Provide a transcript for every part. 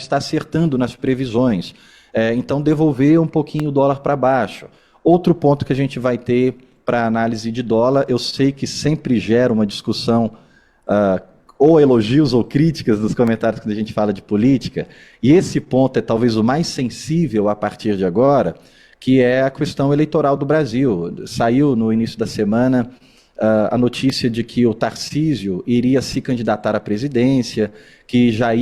está acertando nas previsões. Então, devolver um pouquinho o dólar para baixo. Outro ponto que a gente vai ter para análise de dólar, eu sei que sempre gera uma discussão, ou elogios ou críticas nos comentários quando a gente fala de política, e esse ponto é talvez o mais sensível a partir de agora, que é a questão eleitoral do Brasil. Saiu no início da semana a notícia de que o Tarcísio iria se candidatar à presidência, que já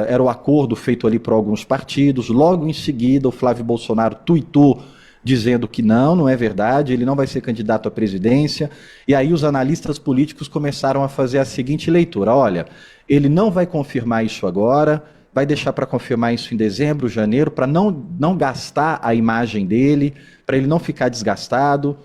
era o acordo feito ali por alguns partidos. Logo em seguida, o Flávio Bolsonaro tuitou dizendo que não é verdade, ele não vai ser candidato à presidência. E aí os analistas políticos começaram a fazer a seguinte leitura: olha, ele não vai confirmar isso agora, vai deixar para confirmar isso em dezembro, janeiro, para não gastar a imagem dele, para ele não ficar desgastado.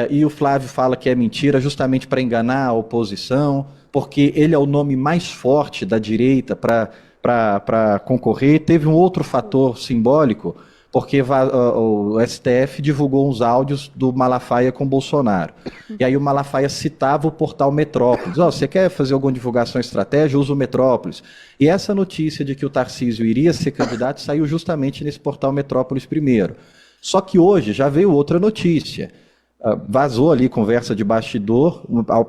E o Flávio fala que é mentira justamente para enganar a oposição, porque ele é o nome mais forte da direita para concorrer. Teve um outro fator simbólico, porque o STF divulgou uns áudios do Malafaia com Bolsonaro. E aí o Malafaia citava o portal Metrópolis. Você quer fazer alguma divulgação estratégica? Usa o Metrópolis. E essa notícia de que o Tarcísio iria ser candidato saiu justamente nesse portal Metrópolis primeiro. Só que hoje já veio outra notícia. Vazou ali conversa de bastidor,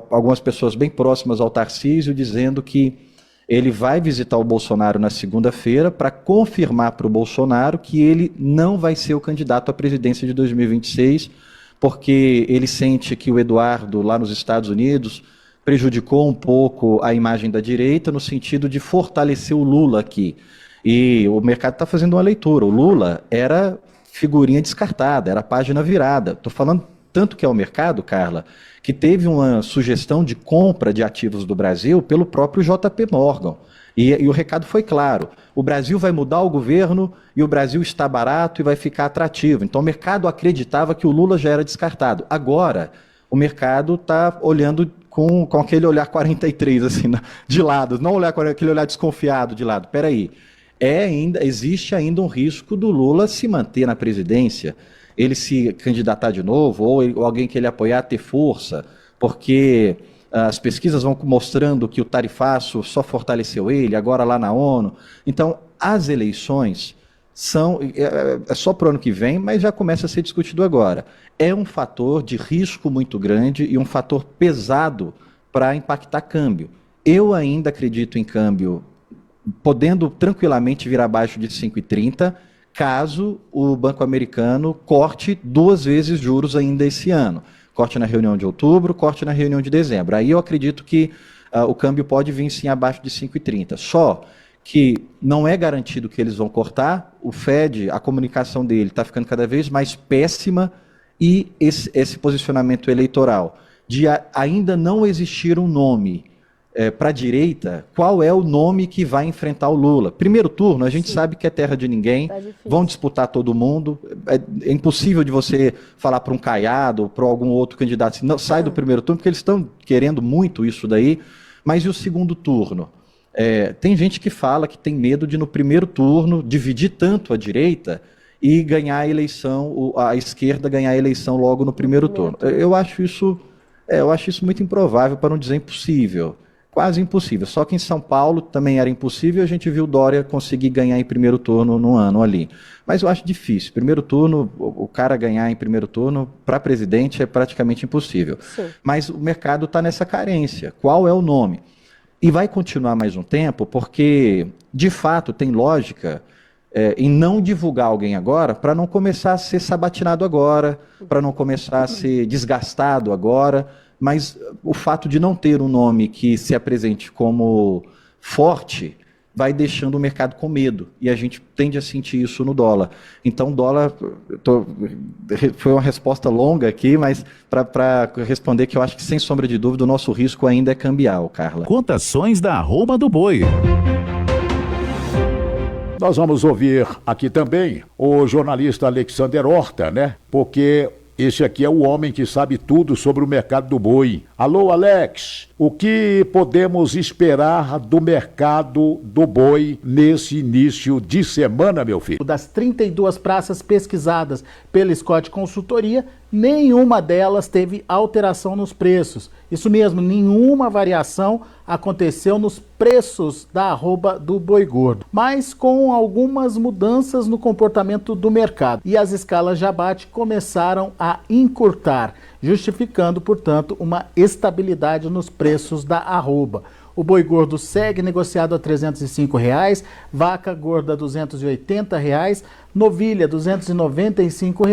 algumas pessoas bem próximas ao Tarcísio dizendo que ele vai visitar o Bolsonaro na segunda-feira para confirmar para o Bolsonaro que ele não vai ser o candidato à presidência de 2026, porque ele sente que o Eduardo, lá nos Estados Unidos, prejudicou um pouco a imagem da direita no sentido de fortalecer o Lula aqui. E o mercado está fazendo uma leitura. O Lula era figurinha descartada, era página virada. Estou falando tanto que é o mercado, Carla, que teve uma sugestão de compra de ativos do Brasil pelo próprio JP Morgan. E o recado foi claro: o Brasil vai mudar o governo e o Brasil está barato e vai ficar atrativo. Então o mercado acreditava que o Lula já era descartado. Agora, o mercado está olhando com aquele olhar 43, assim, de lado, não olhar com aquele olhar desconfiado de lado. Espera aí, existe ainda um risco do Lula se manter na presidência, ele se candidatar de novo, ou alguém que ele apoiar ter força, porque as pesquisas vão mostrando que o tarifaço só fortaleceu ele, agora lá na ONU. Então, as eleições é só para o ano que vem, mas já começa a ser discutido agora. É um fator de risco muito grande e um fator pesado para impactar câmbio. Eu ainda acredito em câmbio podendo tranquilamente vir abaixo de 5,30, caso o Banco Americano corte 2 vezes juros ainda esse ano. Corte na reunião de outubro, corte na reunião de dezembro. Aí eu acredito que o câmbio pode vir sim abaixo de 5,30. Só que não é garantido que eles vão cortar. O Fed, a comunicação dele está ficando cada vez mais péssima, e esse posicionamento eleitoral de ainda não existir um nome para a direita, qual é o nome que vai enfrentar o Lula? Primeiro turno, a gente sabe que é terra de ninguém, vão disputar todo mundo, é impossível de você falar para um Caiado ou para algum outro candidato assim, não, sai do primeiro turno, porque eles estão querendo muito isso daí. Mas e o segundo turno? Tem gente que fala que tem medo de no primeiro turno dividir tanto a direita e ganhar a eleição, a esquerda ganhar a eleição logo no primeiro turno. Eu acho isso muito improvável, para não dizer impossível. Quase impossível. Só que em São Paulo também era impossível, a gente viu o Dória conseguir ganhar em primeiro turno no ano ali. Mas eu acho difícil. Primeiro turno, o cara ganhar em primeiro turno para presidente é praticamente impossível. Sim. Mas o mercado está nessa carência. Qual é o nome? E vai continuar mais um tempo, porque, de fato, tem lógica em não divulgar alguém agora, para não começar a ser sabatinado agora, para não começar a ser desgastado agora. Mas o fato de não ter um nome que se apresente como forte vai deixando o mercado com medo, e a gente tende a sentir isso no dólar. Então, dólar, foi uma resposta longa aqui, mas para responder que eu acho que, sem sombra de dúvida, o nosso risco ainda é cambial, Carla. Cotações da arroba do boi. Nós vamos ouvir aqui também o jornalista Alexander Horta, né? Porque esse aqui é o homem que sabe tudo sobre o mercado do boi. Alô, Alex! O que podemos esperar do mercado do boi nesse início de semana, meu filho? Das 32 praças pesquisadas pela Scott Consultoria, nenhuma delas teve alteração nos preços. Isso mesmo, nenhuma variação aconteceu nos preços da arroba do boi gordo, mas com algumas mudanças no comportamento do mercado. E as escalas de abate começaram a encurtar, justificando, portanto, uma estabilidade nos preços da arroba. O boi gordo segue negociado a R$ 305, vaca gorda R$ 280, novilha R$ 295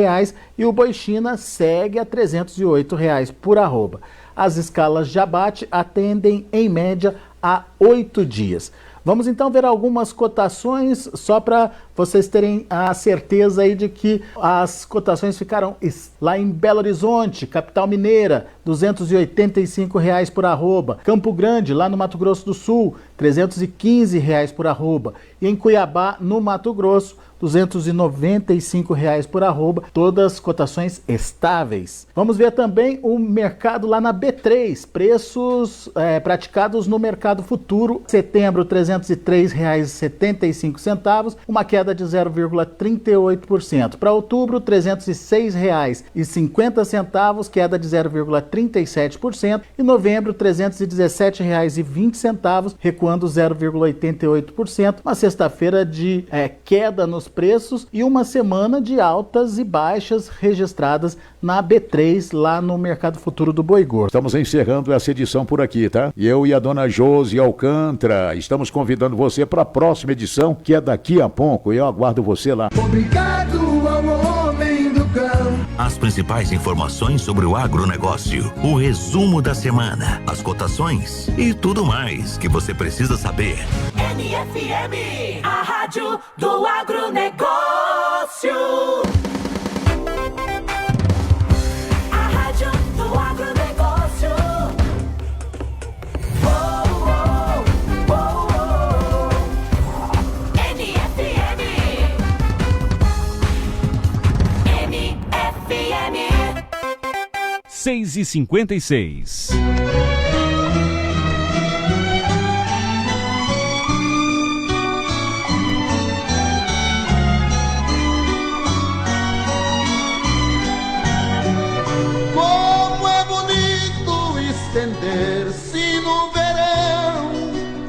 e o boi China segue a R$ 308 por arroba. As escalas de abate atendem em média a 8 dias. Vamos então ver algumas cotações, só para vocês terem a certeza aí de que as cotações ficaram lá em Belo Horizonte, capital mineira, R$ 285 por arroba. Campo Grande, lá no Mato Grosso do Sul, R$ 315 por arroba. E em Cuiabá, no Mato Grosso, R$ 295 por arroba, todas cotações estáveis. Vamos ver também o mercado lá na B3, preços praticados no mercado futuro. Setembro, R$ 303,75, uma queda de 0,38%. Para outubro, R$ 306,50, queda de 0,37%. E novembro, R$ 317,20, recuando 0,88%. Uma sexta-feira de queda nos preços e uma semana de altas e baixas registradas na B3, lá no mercado futuro do boi gordo. Estamos encerrando essa edição por aqui, tá? E eu e a dona Josi Alcântara estamos convidando você para a próxima edição, que é daqui a pouco, e eu aguardo você lá. Obrigado ao homem do campo. As principais informações sobre o agronegócio, o resumo da semana, as cotações e tudo mais que você precisa saber. NFM, a rádio do agronegócio. A rádio do agronegócio. Oh, oh, oh, oh. NFM. NFM. 6h56. Estender-se no verão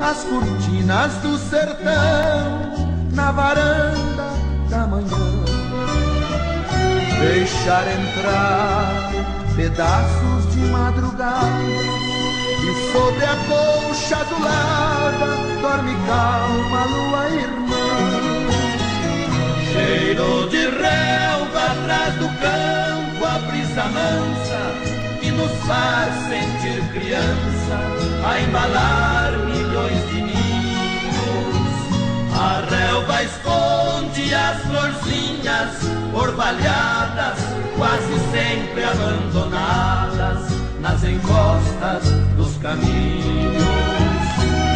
as cortinas do sertão na varanda da manhã, deixar entrar pedaços de madrugada e sobre a colcha azulada dorme calma a lua irmã. Cheiro de relva atrás do campo, a brisa mansa que nos faz sentir criança, a embalar milhões de ninhos. A relva esconde as florzinhas orvalhadas, quase sempre abandonadas nas encostas dos caminhos.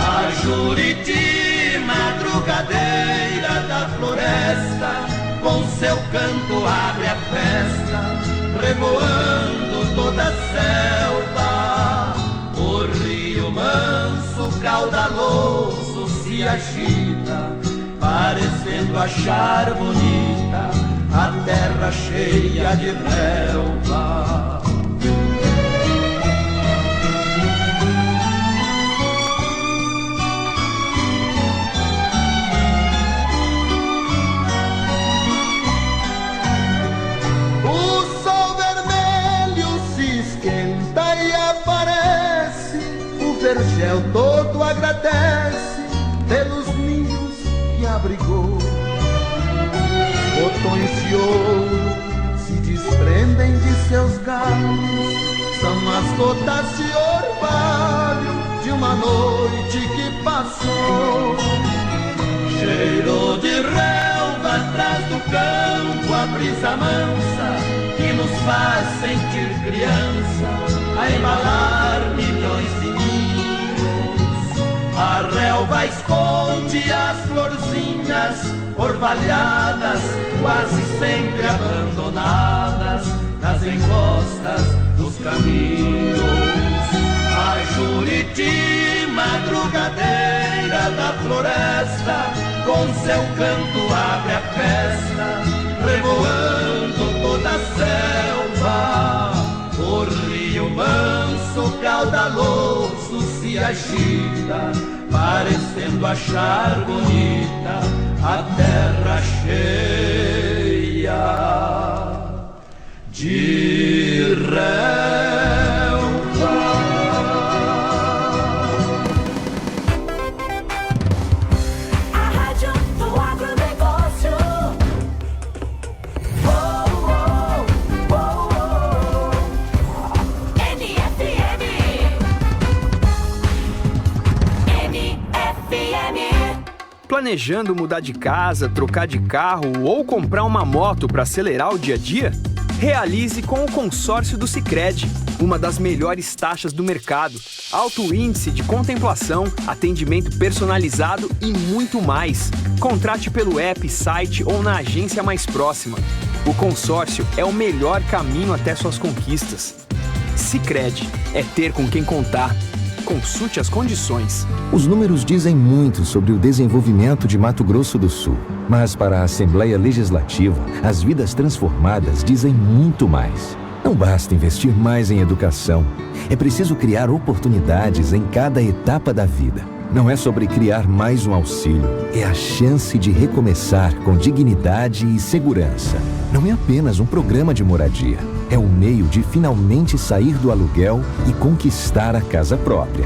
A Juriti, madrugadeira da floresta, com seu canto abre a festa, revoando toda a selva. O rio manso, caudaloso, se agita, parecendo achar bonita a terra cheia de relva. Vergel todo agradece pelos ninhos que abrigou. Botões de ouro se desprendem de seus galhos, são as gotas de orvalho de uma noite que passou. Cheiro de relva atrás do campo, a brisa mansa que nos faz sentir criança, a embalar milhões de ninhos. A relva esconde as florzinhas orvalhadas, quase sempre abandonadas nas encostas dos caminhos. A Juriti, madrugadeira da floresta, com seu canto abre a festa, revoando toda a selva. O rio manso, caudaloso, se agita, parecendo achar bonita a terra cheia de relva. A Rádio do Agronegócio. NFM. Planejando mudar de casa, trocar de carro ou comprar uma moto para acelerar o dia a dia? Realize com o consórcio do Sicredi, uma das melhores taxas do mercado, alto índice de contemplação, atendimento personalizado e muito mais. Contrate pelo app, site ou na agência mais próxima. O consórcio é o melhor caminho até suas conquistas. Sicredi é ter com quem contar. Consulte as condições. Os números dizem muito sobre o desenvolvimento de Mato Grosso do Sul. Mas para a Assembleia Legislativa, as vidas transformadas dizem muito mais. Não basta investir mais em educação. É preciso criar oportunidades em cada etapa da vida. Não é sobre criar mais um auxílio. É a chance de recomeçar com dignidade e segurança. Não é apenas um programa de moradia. É um meio de finalmente sair do aluguel e conquistar a casa própria.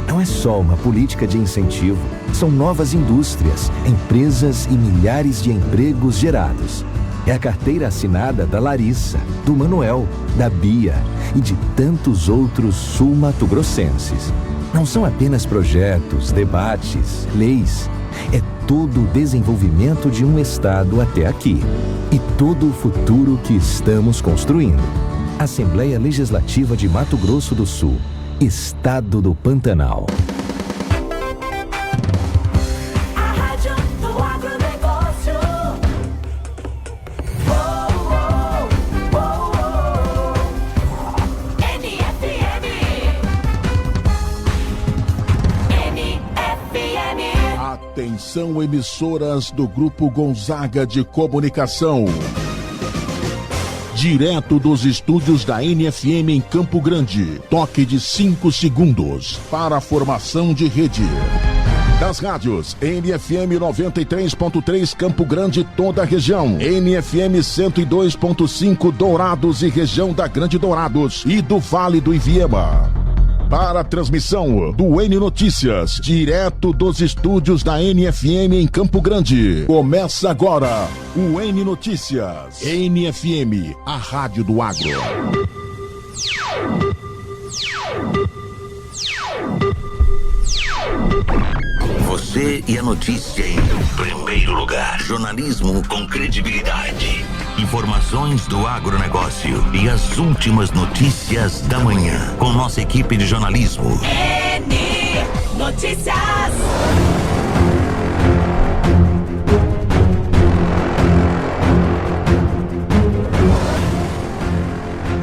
Não é só uma política de incentivo. São novas indústrias, empresas e milhares de empregos gerados. É a carteira assinada da Larissa, do Manuel, da Bia e de tantos outros sul-mato-grossenses. Não são apenas projetos, debates, leis. É todo o desenvolvimento de um estado até aqui. E todo o futuro que estamos construindo. Assembleia Legislativa de Mato Grosso do Sul. Estado do Pantanal. A Rádio do Agronegócio. NFM. Atenção, emissoras do Grupo Gonzaga de Comunicação. Direto dos estúdios da NFM em Campo Grande. Toque de 5 segundos para a formação de rede. Das rádios NFM 93.3 Campo Grande, toda a região. NFM 102.5 Dourados e região da Grande Dourados e do Vale do Iviema. Para a transmissão do N Notícias, direto dos estúdios da NFM em Campo Grande. Começa agora o N Notícias. NFM, a rádio do agro. Você e a notícia em primeiro lugar. Jornalismo com credibilidade. Informações do agronegócio e as últimas notícias da manhã. Com nossa equipe de jornalismo. N Notícias.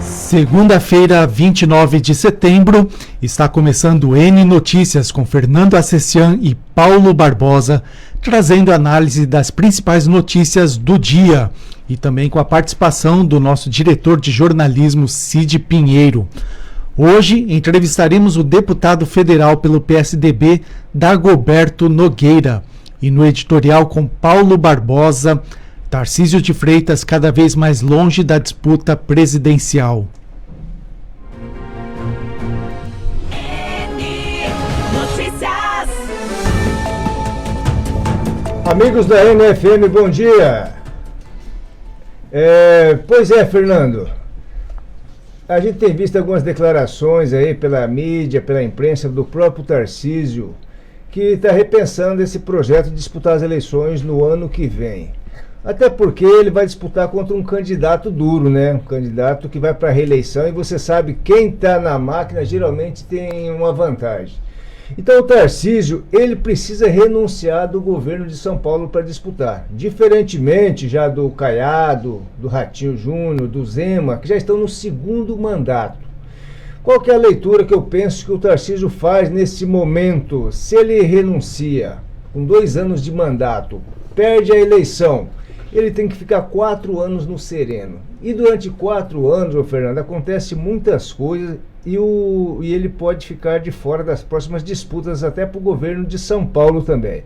Segunda-feira, 29 de setembro, está começando o N Notícias com Fernando Assessian e Paulo Barbosa, trazendo análise das principais notícias do dia e também com a participação do nosso diretor de jornalismo, Cid Pinheiro. Hoje entrevistaremos o deputado federal pelo PSDB, Dagoberto Nogueira, e no editorial com Paulo Barbosa, Tarcísio de Freitas cada vez mais longe da disputa presidencial. Amigos da NFM, bom dia. Pois é, Fernando, a gente tem visto algumas declarações aí pela mídia, pela imprensa do próprio Tarcísio, que está repensando esse projeto de disputar as eleições no ano que vem. Até porque ele vai disputar contra um candidato duro, né? Um candidato que vai para a reeleição e você sabe, quem está na máquina geralmente tem uma vantagem. Então o Tarcísio, ele precisa renunciar do governo de São Paulo para disputar. Diferentemente já do Caiado, do Ratinho Júnior, do Zema, que já estão no segundo mandato. Qual que é a leitura que eu penso que o Tarcísio faz nesse momento? Se ele renuncia com 2 anos de mandato, perde a eleição, ele tem que ficar 4 anos no sereno. E durante 4 anos, ô Fernando, acontece muitas coisas e ele pode ficar de fora das próximas disputas, até para o governo de São Paulo também.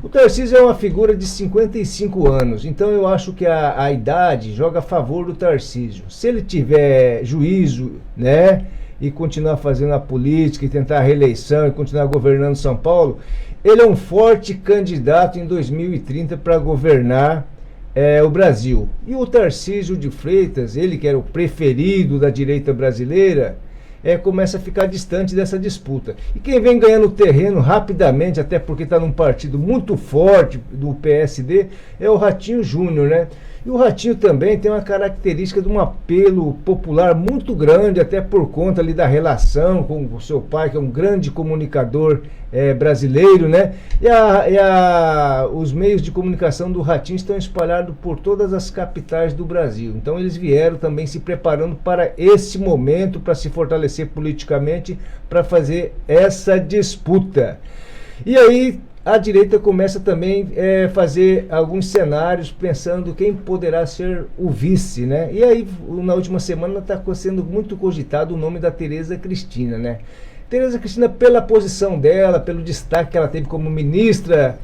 O Tarcísio é uma figura de 55 anos, então eu acho que a idade joga a favor do Tarcísio. Se ele tiver juízo, né, e continuar fazendo a política e tentar a reeleição e continuar governando São Paulo, ele é um forte candidato em 2030 para governar o Brasil. E o Tarcísio de Freitas, ele que era o preferido da direita brasileira, começa a ficar distante dessa disputa. E quem vem ganhando terreno rapidamente, até porque está num partido muito forte do PSD, é o Ratinho Júnior, né? E o Ratinho também tem uma característica de um apelo popular muito grande, até por conta ali da relação com o seu pai, que é um grande comunicador brasileiro, né? Os meios de comunicação do Ratinho estão espalhados por todas as capitais do Brasil. Então eles vieram também se preparando para esse momento, para se fortalecer politicamente, para fazer essa disputa. E aí a direita começa também a fazer alguns cenários pensando quem poderá ser o vice, né? E aí, na última semana, está sendo muito cogitado o nome da Tereza Cristina, né? Tereza Cristina, pela posição dela, pelo destaque que ela teve como ministra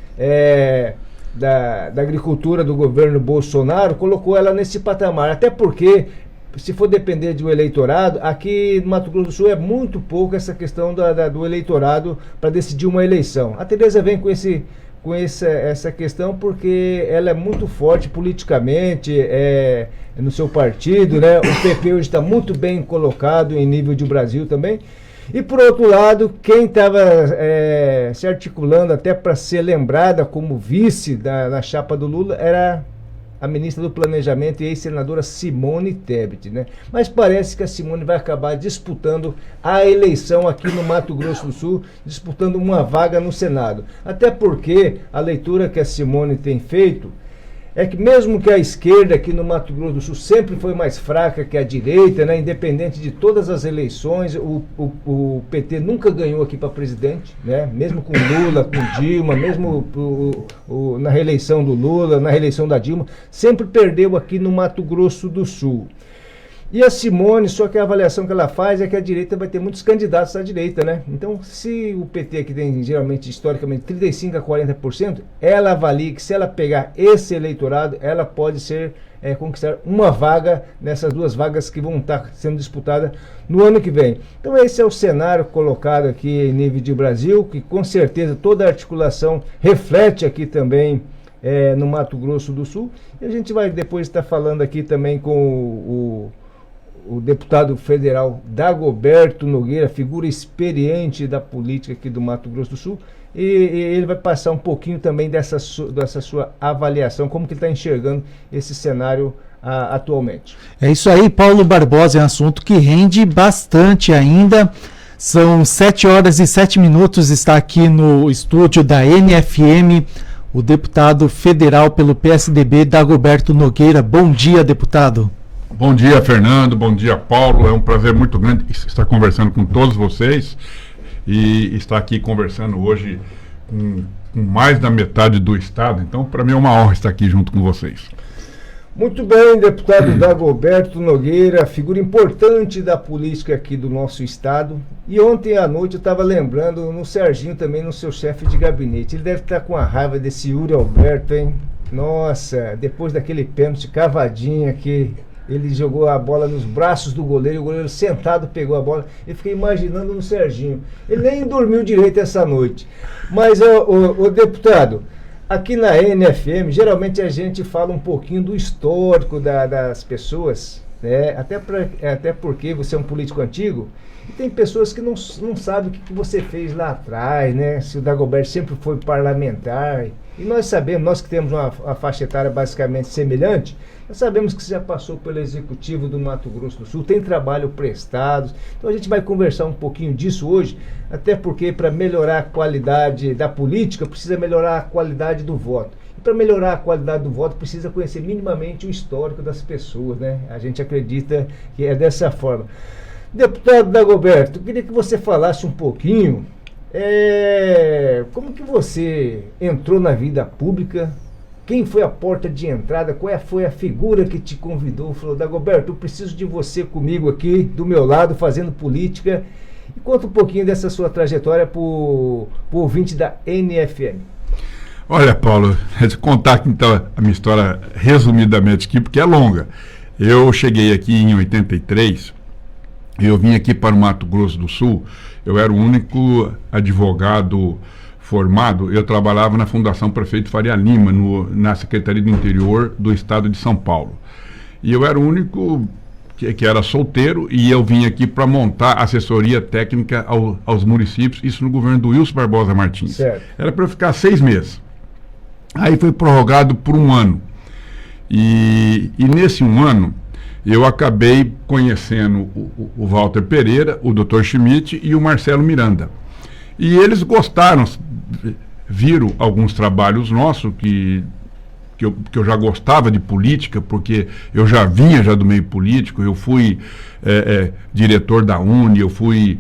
da Agricultura do governo Bolsonaro, colocou ela nesse patamar. Até porque, se for depender do eleitorado, aqui no Mato Grosso do Sul é muito pouco essa questão do eleitorado para decidir uma eleição. A Tereza vem com essa questão porque ela é muito forte politicamente no seu partido, né? O PP hoje está muito bem colocado em nível de Brasil também. E por outro lado, quem estava se articulando até para ser lembrada como vice na chapa do Lula era a ministra do Planejamento e ex-senadora Simone Tebet, né? Mas parece que a Simone vai acabar disputando a eleição aqui no Mato Grosso do Sul, disputando uma vaga no Senado. Até porque a leitura que a Simone tem feito é que mesmo que a esquerda aqui no Mato Grosso do Sul sempre foi mais fraca que a direita, né? Independente de todas as eleições, o PT nunca ganhou aqui para presidente, né? Mesmo com Lula, com Dilma, mesmo na reeleição do Lula, na reeleição da Dilma, sempre perdeu aqui no Mato Grosso do Sul. E a Simone, só que a avaliação que ela faz é que a direita vai ter muitos candidatos à direita, né? Então, se o PT, que tem geralmente, historicamente, 35% a 40%, ela avalia que se ela pegar esse eleitorado, ela pode conquistar uma vaga nessas 2 vagas que vão estar sendo disputadas no ano que vem. Então, esse é o cenário colocado aqui em nível de Brasil, que com certeza toda a articulação reflete aqui também no Mato Grosso do Sul. E a gente vai depois estar falando aqui também com o deputado federal Dagoberto Nogueira, figura experiente da política aqui do Mato Grosso do Sul, e ele vai passar um pouquinho também dessa sua avaliação, como que ele está enxergando esse cenário atualmente. É isso aí, Paulo Barbosa, é um assunto que rende bastante ainda. São 7h07, está aqui no estúdio da NFM o deputado federal pelo PSDB, Dagoberto Nogueira. Bom dia, deputado. Bom dia, Fernando. Bom dia, Paulo. É um prazer muito grande estar conversando com todos vocês e estar aqui conversando hoje com mais da metade do estado. Então, para mim é uma honra estar aqui junto com vocês. Muito bem, deputado Dagoberto Nogueira, figura importante da política aqui do nosso estado. E ontem à noite eu estava lembrando no Serginho também, no seu chefe de gabinete. Ele deve estar com a raiva desse Yuri Alberto, hein? Nossa, depois daquele pênalti cavadinha que ele jogou a bola nos braços do goleiro, e o goleiro sentado pegou a bola. Eu fiquei imaginando no Serginho. Ele nem dormiu direito essa noite. Mas, o deputado, aqui na NFM, geralmente a gente fala um pouquinho do histórico das pessoas, né? Até porque você é um político antigo, e tem pessoas que não sabem o que você fez lá atrás, né? Se o Dagoberto sempre foi parlamentar. E nós sabemos, nós que temos uma faixa etária basicamente semelhante, nós sabemos que você já passou pelo Executivo do Mato Grosso do Sul, tem trabalho prestado. Então a gente vai conversar um pouquinho disso hoje, até porque para melhorar a qualidade da política, precisa melhorar a qualidade do voto. E para melhorar a qualidade do voto, precisa conhecer minimamente o histórico das pessoas, né? A gente acredita que é dessa forma. Deputado Dagoberto, eu queria que você falasse um pouquinho como que você entrou na vida pública, quem foi a porta de entrada, qual foi a figura que te convidou, falou, Dagoberto, eu preciso de você comigo aqui, do meu lado, fazendo política, e conta um pouquinho dessa sua trajetória para o ouvinte da NFM. Olha, Paulo, vou contar então a minha história resumidamente aqui, porque é longa. Eu cheguei aqui em 83, eu vim aqui para o Mato Grosso do Sul, eu era o único advogado formado, eu trabalhava na Fundação Prefeito Faria Lima, na Secretaria do Interior do Estado de São Paulo. E eu era o único que era solteiro, e eu vim aqui para montar assessoria técnica aos municípios, isso no governo do Wilson Barbosa Martins. Certo. Era para eu ficar 6 meses. Aí foi prorrogado por 1 ano. E nesse 1 ano, eu acabei conhecendo o Walter Pereira, o Dr. Schmidt e o Marcelo Miranda. E eles gostaram, viram alguns trabalhos nossos que eu já gostava de política, porque eu já vinha do meio político, eu fui diretor da Uni, eu fui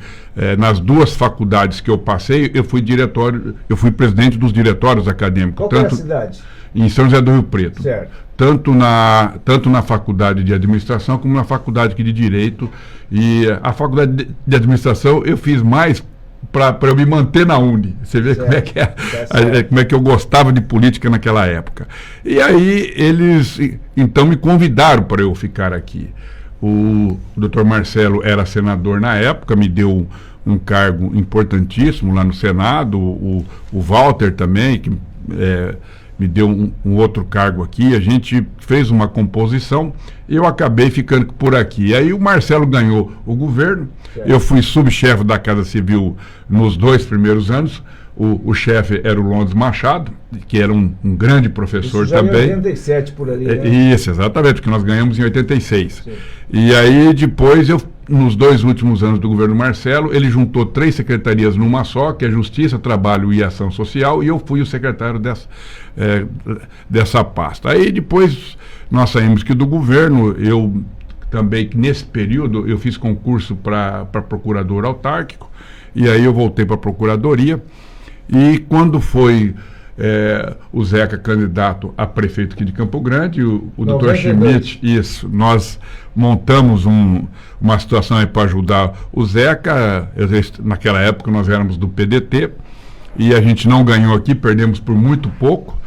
nas 2 faculdades que eu passei, eu fui presidente dos diretórios acadêmicos. Qual é a cidade? Em São José do Rio Preto. Certo. Tanto na faculdade de administração como na faculdade aqui de direito. E a faculdade de administração eu fiz mais para eu me manter na Uni. Você vê como é que como é que eu gostava de política naquela época. E aí eles então me convidaram para eu ficar aqui. O Dr. Marcelo era senador na época, me deu um cargo importantíssimo lá no Senado, o Walter também, que me deu um outro cargo aqui, a gente fez uma composição, eu acabei ficando por aqui. Aí o Marcelo ganhou o governo, eu fui subchefe da Casa Civil nos 2 primeiros anos, o chefe era o Londres Machado, que era um grande professor isso já também. Em 87 por ali, né? Isso, exatamente, porque nós ganhamos em 86. Sim. E aí depois, nos 2 últimos anos do governo Marcelo, ele juntou 3 secretarias numa só, que é Justiça, Trabalho e Ação Social, e eu fui o secretário dessa pasta. Aí depois nós saímos aqui do governo, eu também, nesse período, eu fiz concurso para procurador autárquico, e aí eu voltei para a procuradoria, e quando foi o Zeca candidato a prefeito aqui de Campo Grande, o Dr. Schmidt, isso, nós montamos uma situação aí para ajudar o Zeca. Naquela época nós éramos do PDT, e a gente não ganhou aqui, perdemos por muito pouco.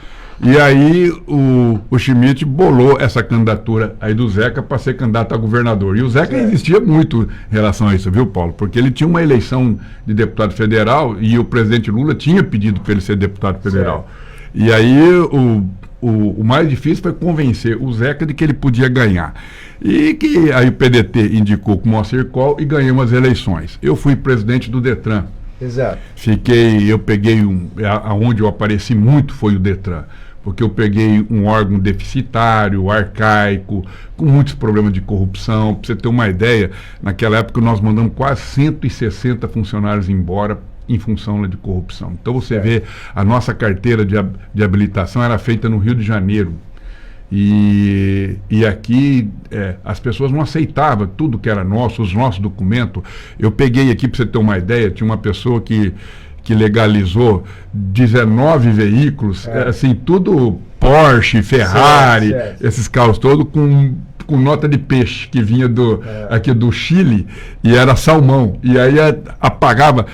E aí o Schmidt bolou essa candidatura aí do Zeca para ser candidato a governador. E o Zeca resistia muito em relação a isso, viu, Paulo? Porque ele tinha uma eleição de deputado federal e o presidente Lula tinha pedido para ele ser deputado federal. Certo. E aí o mais difícil foi convencer o Zeca de que ele podia ganhar. E que aí o PDT indicou com o Moacir Coll e ganhamos as eleições. Eu fui presidente do Detran. Exato. Eu peguei aonde eu apareci muito foi o Detran, porque eu peguei um órgão deficitário, arcaico, com muitos problemas de corrupção. Para você ter uma ideia, naquela época nós mandamos quase 160 funcionários embora em função de corrupção. Então você vê, a nossa carteira de habilitação era feita no Rio de Janeiro. E aqui as pessoas não aceitavam tudo que era nosso, os nossos documentos. Eu peguei aqui, para você ter uma ideia, tinha uma pessoa que legalizou 19 veículos, assim, tudo Porsche, Ferrari, esses carros todos com nota de peixe, que vinha aqui do Chile, e era salmão. E aí apagava,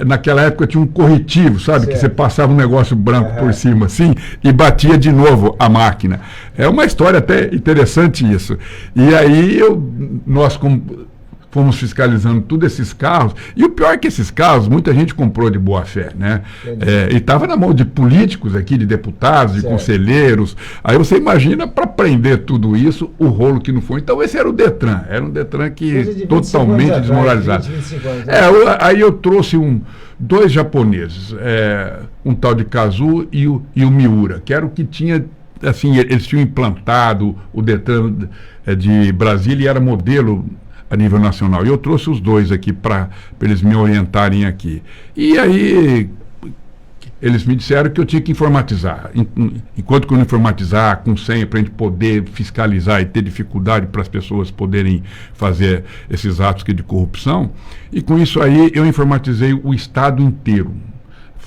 naquela época tinha um corretivo, sabe? Que você passava um negócio branco por cima, assim, e batia de novo a máquina. É uma história até interessante isso. E aí nós fomos fiscalizando todos esses carros, e o pior é que esses carros, muita gente comprou de boa fé, né? E estava na mão de políticos aqui, de deputados, de conselheiros. Aí você imagina, para prender tudo isso, o rolo que não foi. Então esse era o Detran, que totalmente desmoralizado. Aí eu trouxe dois japoneses, um tal de Kazu e o Miura, que era o que tinha, assim, eles tinham implantado o Detran de Brasília e era modelo a nível nacional. E eu trouxe os dois aqui para eles me orientarem aqui. E aí eles me disseram que eu tinha que informatizar. Enquanto que eu não informatizar com senha para a gente poder fiscalizar e ter dificuldade para as pessoas poderem fazer esses atos de corrupção, e com isso aí eu informatizei o estado inteiro.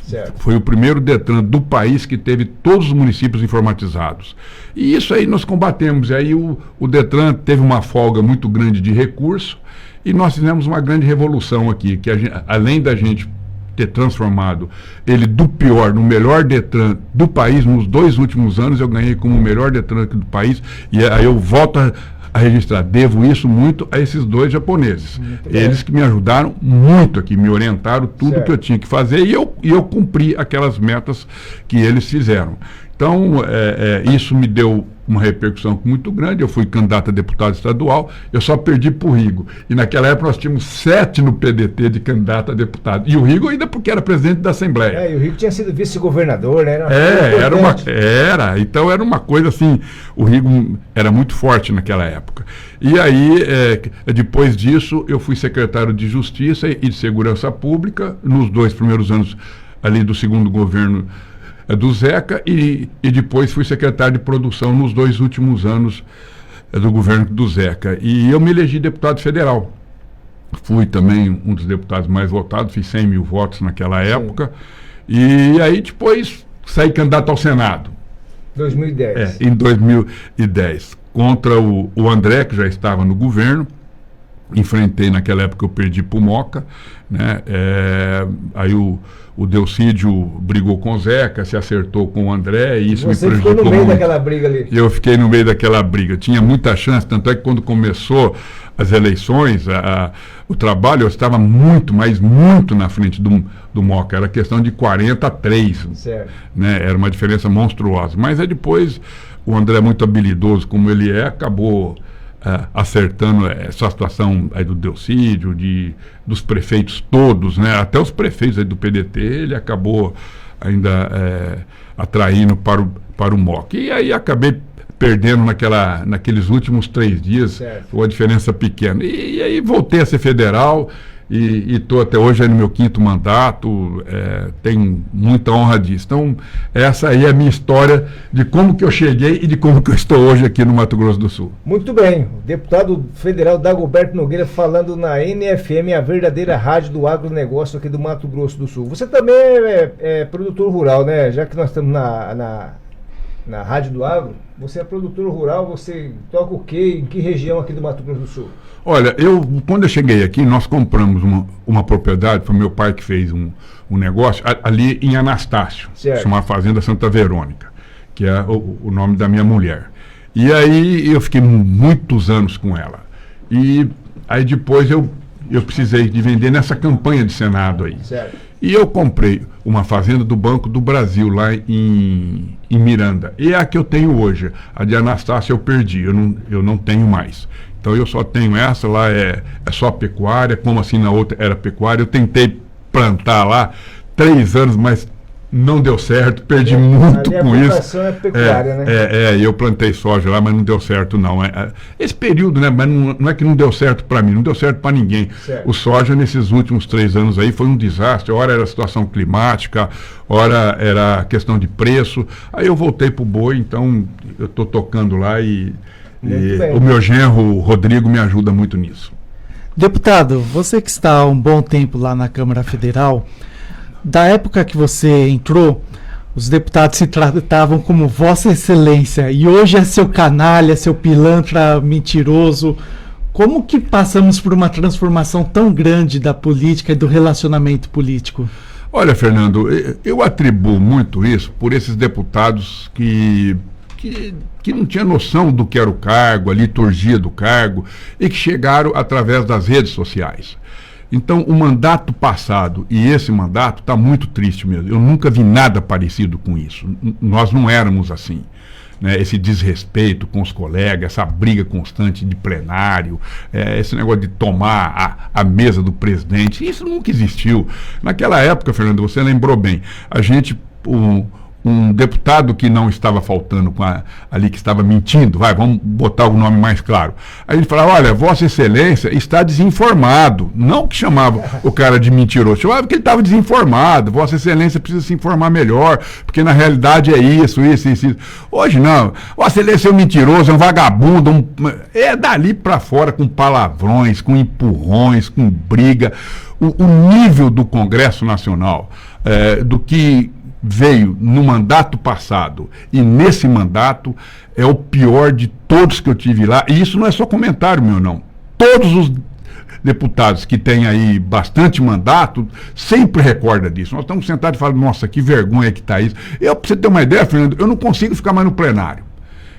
Certo. Foi o primeiro DETRAN do país que teve todos os municípios informatizados. E isso aí nós combatemos. E aí o DETRAN teve uma folga muito grande de recurso e nós fizemos uma grande revolução aqui, que além da gente ter transformado ele do pior no melhor DETRAN do país, nos 2 últimos anos eu ganhei como o melhor DETRAN aqui do país, e aí eu volto a registrar, devo isso muito a esses 2 japoneses. Eles que me ajudaram muito aqui, me orientaram tudo que eu tinha que fazer, e eu cumpri aquelas metas que eles fizeram. Então, isso me deu uma repercussão muito grande. Eu fui candidato a deputado estadual, eu só perdi para o Rigo. E naquela época nós tínhamos 7 no PDT de candidato a deputado. E o Rigo ainda porque era presidente da Assembleia. E o Rigo tinha sido vice-governador, né? Então era uma coisa assim, o Rigo era muito forte naquela época. E aí, depois disso, eu fui secretário de Justiça e de Segurança Pública, nos 2 primeiros anos ali do segundo governo do Zeca, e depois fui secretário de produção nos 2 últimos anos do governo do Zeca. E eu me elegi deputado federal. Fui também um dos deputados mais votados, fiz 100 mil votos naquela época. E aí depois saí candidato ao Senado. 2010. Em 2010. Contra o André, que já estava no governo. Enfrentei naquela época, eu perdi pro Moca, né? Aí o Delcídio brigou com o Zeca, se acertou com o André, e isso me prejudicou. Você ficou no meio daquela briga ali. Eu fiquei no meio daquela briga. Tinha muita chance, tanto é que quando começou as eleições, o trabalho, eu estava muito, mas muito na frente do Moca. Era questão de 40-3. Certo. Né? Era uma diferença monstruosa. Mas aí depois, o André, muito habilidoso como ele acabou acertando essa situação aí do Delcídio, dos prefeitos todos, né? Até os prefeitos aí do PDT, ele acabou ainda atraindo para o MOC. E aí acabei perdendo naqueles últimos 3 dias, uma diferença pequena. E aí voltei a ser federal e estou até hoje no meu 5º mandato, tenho muita honra disso. Então, essa aí é a minha história de como que eu cheguei e de como que eu estou hoje aqui no Mato Grosso do Sul. Muito bem, o deputado federal Dagoberto Nogueira falando na NFM, a verdadeira rádio do agronegócio aqui do Mato Grosso do Sul. Você também é produtor rural, né? Já que nós estamos na Rádio do Agro, você é produtor rural, você toca o quê? Em que região aqui do Mato Grosso do Sul? Olha, quando eu cheguei aqui, nós compramos uma propriedade, foi meu pai que fez um negócio, ali em Anastácio, chama Fazenda Santa Verônica, que é o nome da minha mulher. E aí eu fiquei muitos anos com ela. E aí depois eu precisei de vender nessa campanha de Senado aí. Certo. E eu comprei uma fazenda do Banco do Brasil, lá em Miranda. E é a que eu tenho hoje. A de Anastácio eu perdi, eu não tenho mais. Então eu só tenho essa, lá é só pecuária, como assim na outra era pecuária. Eu tentei plantar lá 3 anos, mas não deu certo, perdi muito com isso. A plantação é pecuária, né? Eu plantei soja lá, mas não deu certo não. Esse período, né, mas não é que não deu certo para mim, não deu certo para ninguém. Certo. O soja nesses últimos 3 anos aí foi um desastre, ora era situação climática, ora era questão de preço. Aí eu voltei pro boi, então eu tô tocando lá e o meu genro, o Rodrigo, me ajuda muito nisso. Deputado, você que está há um bom tempo lá na Câmara Federal, da época que você entrou, os deputados se tratavam como Vossa Excelência, e hoje é seu canalha, seu pilantra mentiroso. Como que passamos por uma transformação tão grande da política e do relacionamento político? Olha, Fernando, eu atribuo muito isso por esses deputados que não tinham noção do que era o cargo, a liturgia do cargo, e que chegaram através das redes sociais. Então, o mandato passado e esse mandato está muito triste mesmo. Eu nunca vi nada parecido com isso. Nós não éramos assim. Né? Esse desrespeito com os colegas, essa briga constante de plenário, esse negócio de tomar a mesa do presidente, isso nunca existiu. Naquela época, Fernando, você lembrou bem, a gente... um deputado que não estava faltando ali, que estava mentindo, vamos botar o nome mais claro. Aí ele falava, olha, Vossa Excelência está desinformado. Não que chamava o cara de mentiroso, chamava porque ele estava desinformado. Vossa Excelência precisa se informar melhor, porque na realidade é isso. Hoje não. Vossa Excelência é um mentiroso, é um vagabundo, é dali para fora com palavrões, com empurrões, com briga. O nível do Congresso Nacional, do que veio no mandato passado e nesse mandato é o pior de todos que eu tive lá, e isso não é só comentário meu não, todos os deputados que têm aí bastante mandato sempre recordam disso. Nós estamos sentados e falamos, nossa, que vergonha que está isso. Pra você ter uma ideia, Fernando, eu não consigo ficar mais no plenário.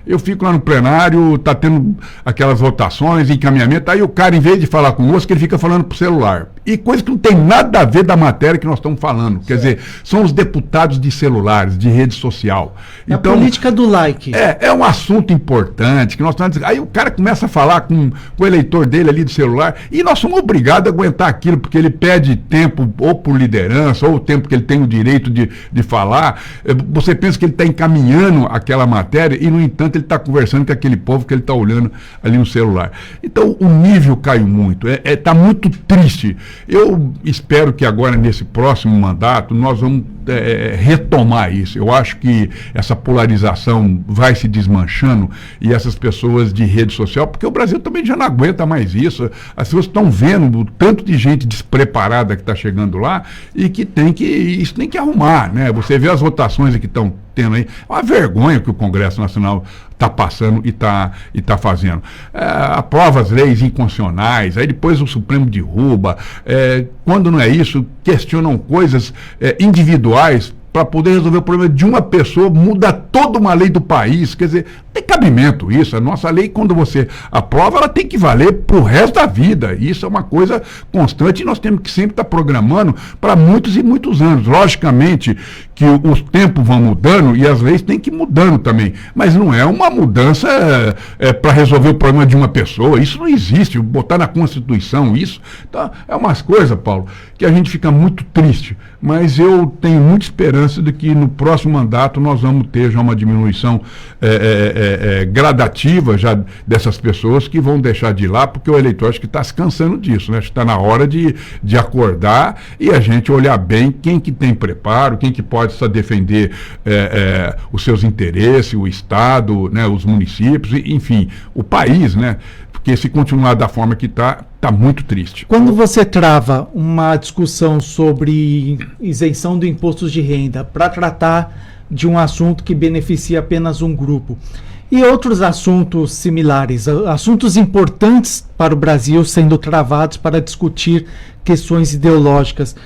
Eu fico lá no plenário, tá tendo aquelas votações, encaminhamento, aí o cara, em vez de falar conosco, ele fica falando pro celular. E coisa que não tem nada a ver da matéria que nós estamos falando. Certo. Quer dizer, são os deputados de celulares, de rede social. A política do like. É um assunto importante, que nós estamos dizendo. Aí o cara começa a falar com o eleitor dele ali do celular, e nós somos obrigados a aguentar aquilo, porque ele pede tempo, ou por liderança, ou o tempo que ele tem o direito de falar. Você pensa que ele está encaminhando aquela matéria, e no entanto ele está conversando com aquele povo que ele está olhando ali no celular. Então o nível caiu muito, está muito triste. Eu espero que agora nesse próximo mandato nós vamos retomar isso. Eu acho que essa polarização vai se desmanchando e essas pessoas de rede social, porque o Brasil também já não aguenta mais isso. As pessoas estão vendo o tanto de gente despreparada que está chegando lá e que isso tem que arrumar, né? Você vê as votações que estão tendo aí, é uma vergonha que o Congresso Nacional está passando e está fazendo. Aprova as leis inconstitucionais, aí depois o Supremo derruba, quando não é isso, questionam coisas individuais para poder resolver o problema de uma pessoa, muda toda uma lei do país. Quer dizer, não tem cabimento isso. A nossa lei, quando você aprova, ela tem que valer para o resto da vida. Isso é uma coisa constante e nós temos que sempre estar programando para muitos e muitos anos. Logicamente que os tempos vão mudando e as leis têm que ir mudando também. Mas não é uma mudança para resolver o problema de uma pessoa. Isso não existe. Botar na Constituição isso. Então, é umas coisas, Paulo, que a gente fica muito triste. Mas eu tenho muita esperança de que no próximo mandato nós vamos ter já uma diminuição gradativa já dessas pessoas que vão deixar de ir lá, porque o eleitor acho que está se cansando disso, né? Está na hora de acordar e a gente olhar bem quem que tem preparo, quem que pode só defender os seus interesses, o Estado, né, os municípios, enfim, o país, né? Porque se continuar da forma que está muito triste. Quando você trava uma discussão sobre isenção do imposto de renda para tratar de um assunto que beneficia apenas um grupo e outros assuntos similares, assuntos importantes para o Brasil sendo travados para discutir questões ideológicas,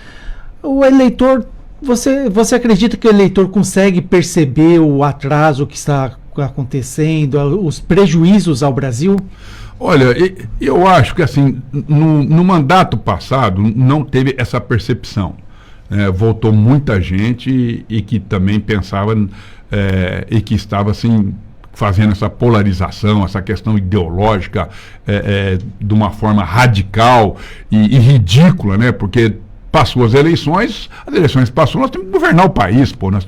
o eleitor, você acredita que o eleitor consegue perceber o atraso que está acontecendo, os prejuízos ao Brasil? Olha, eu acho que assim, no mandato passado não teve essa percepção. Voltou muita gente e que também pensava e que estava assim fazendo essa polarização, essa questão ideológica de uma forma radical e ridícula, né? Porque passou as eleições passou, nós temos que governar o país, pô, nós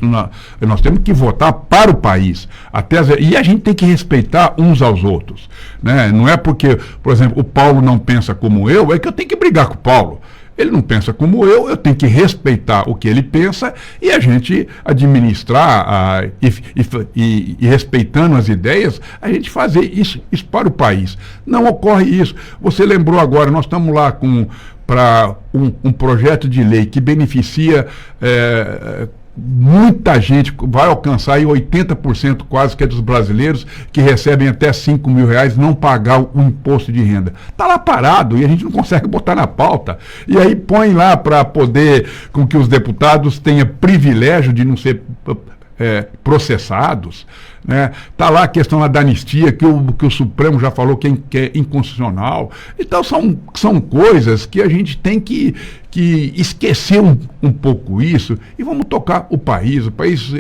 temos que votar para o país, e a gente tem que respeitar uns aos outros, né? Não é porque, por exemplo, o Paulo não pensa como eu, é que eu tenho que brigar com o Paulo. Ele não pensa como eu tenho que respeitar o que ele pensa e a gente administrar e respeitando as ideias, a gente fazer isso para o país. Não ocorre isso. Você lembrou agora, nós estamos lá para um projeto de lei que beneficia muita gente, vai alcançar aí 80% quase que é dos brasileiros que recebem até 5 mil reais não pagar o imposto de renda. Está lá parado e a gente não consegue botar na pauta. E aí põe lá para poder com que os deputados tenham privilégio de não ser processados. né? Tá lá a questão lá da anistia, que o Supremo já falou que é inconstitucional. Então são coisas que a gente tem que esquecer um pouco isso e vamos tocar o país. O país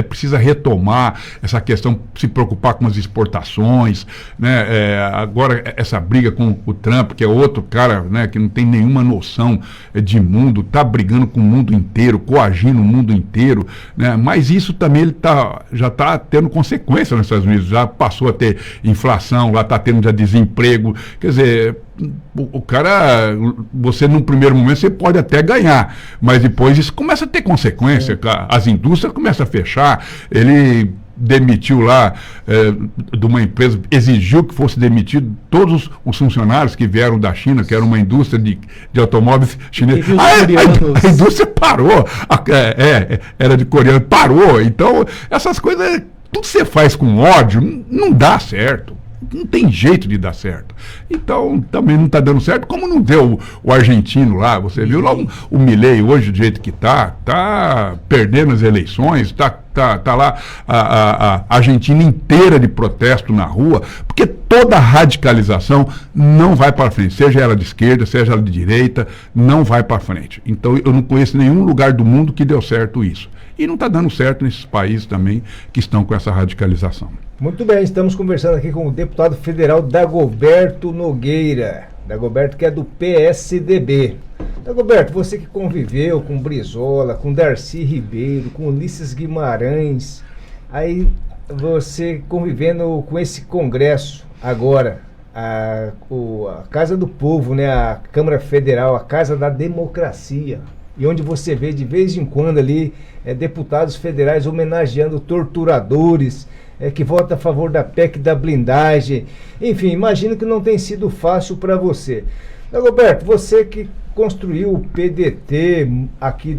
precisa retomar essa questão, se preocupar com as exportações, né? Agora essa briga com o Trump, que é outro cara, né, que não tem nenhuma noção de mundo, está brigando com o mundo inteiro, coagindo o mundo inteiro, né? Mas isso também ele já está tendo consequência nos Estados Unidos, já passou a ter inflação, lá está tendo já desemprego, quer dizer, o cara, você num primeiro momento você pode até ganhar, mas depois isso começa a ter consequência, as indústrias começam a fechar. Ele demitiu lá de uma empresa, exigiu que fosse demitido todos os funcionários que vieram da China, que era uma indústria de automóveis chineses. A indústria parou, era de coreano, parou. Então essas coisas, tudo que você faz com ódio não dá certo. Não tem jeito de dar certo. Então, também não está dando certo, como não deu o argentino lá. Você viu lá o Milei hoje, do jeito que está perdendo as eleições, está lá a Argentina inteira de protesto na rua, porque toda radicalização não vai para frente, seja ela de esquerda, seja ela de direita, não vai para frente. Então, eu não conheço nenhum lugar do mundo que deu certo isso. E não está dando certo nesses países também que estão com essa radicalização. Muito bem, estamos conversando aqui com o deputado federal Dagoberto Nogueira. Dagoberto, que é do PSDB. Dagoberto, você que conviveu com Brizola, com Darcy Ribeiro, com Ulisses Guimarães, aí você convivendo com esse Congresso agora, a Casa do Povo, né, a Câmara Federal, a Casa da Democracia, e onde você vê de vez em quando ali deputados federais homenageando torturadores, que vota a favor da PEC da blindagem. Enfim, imagino que não tem sido fácil para você. Dagoberto, você que construiu o PDT aqui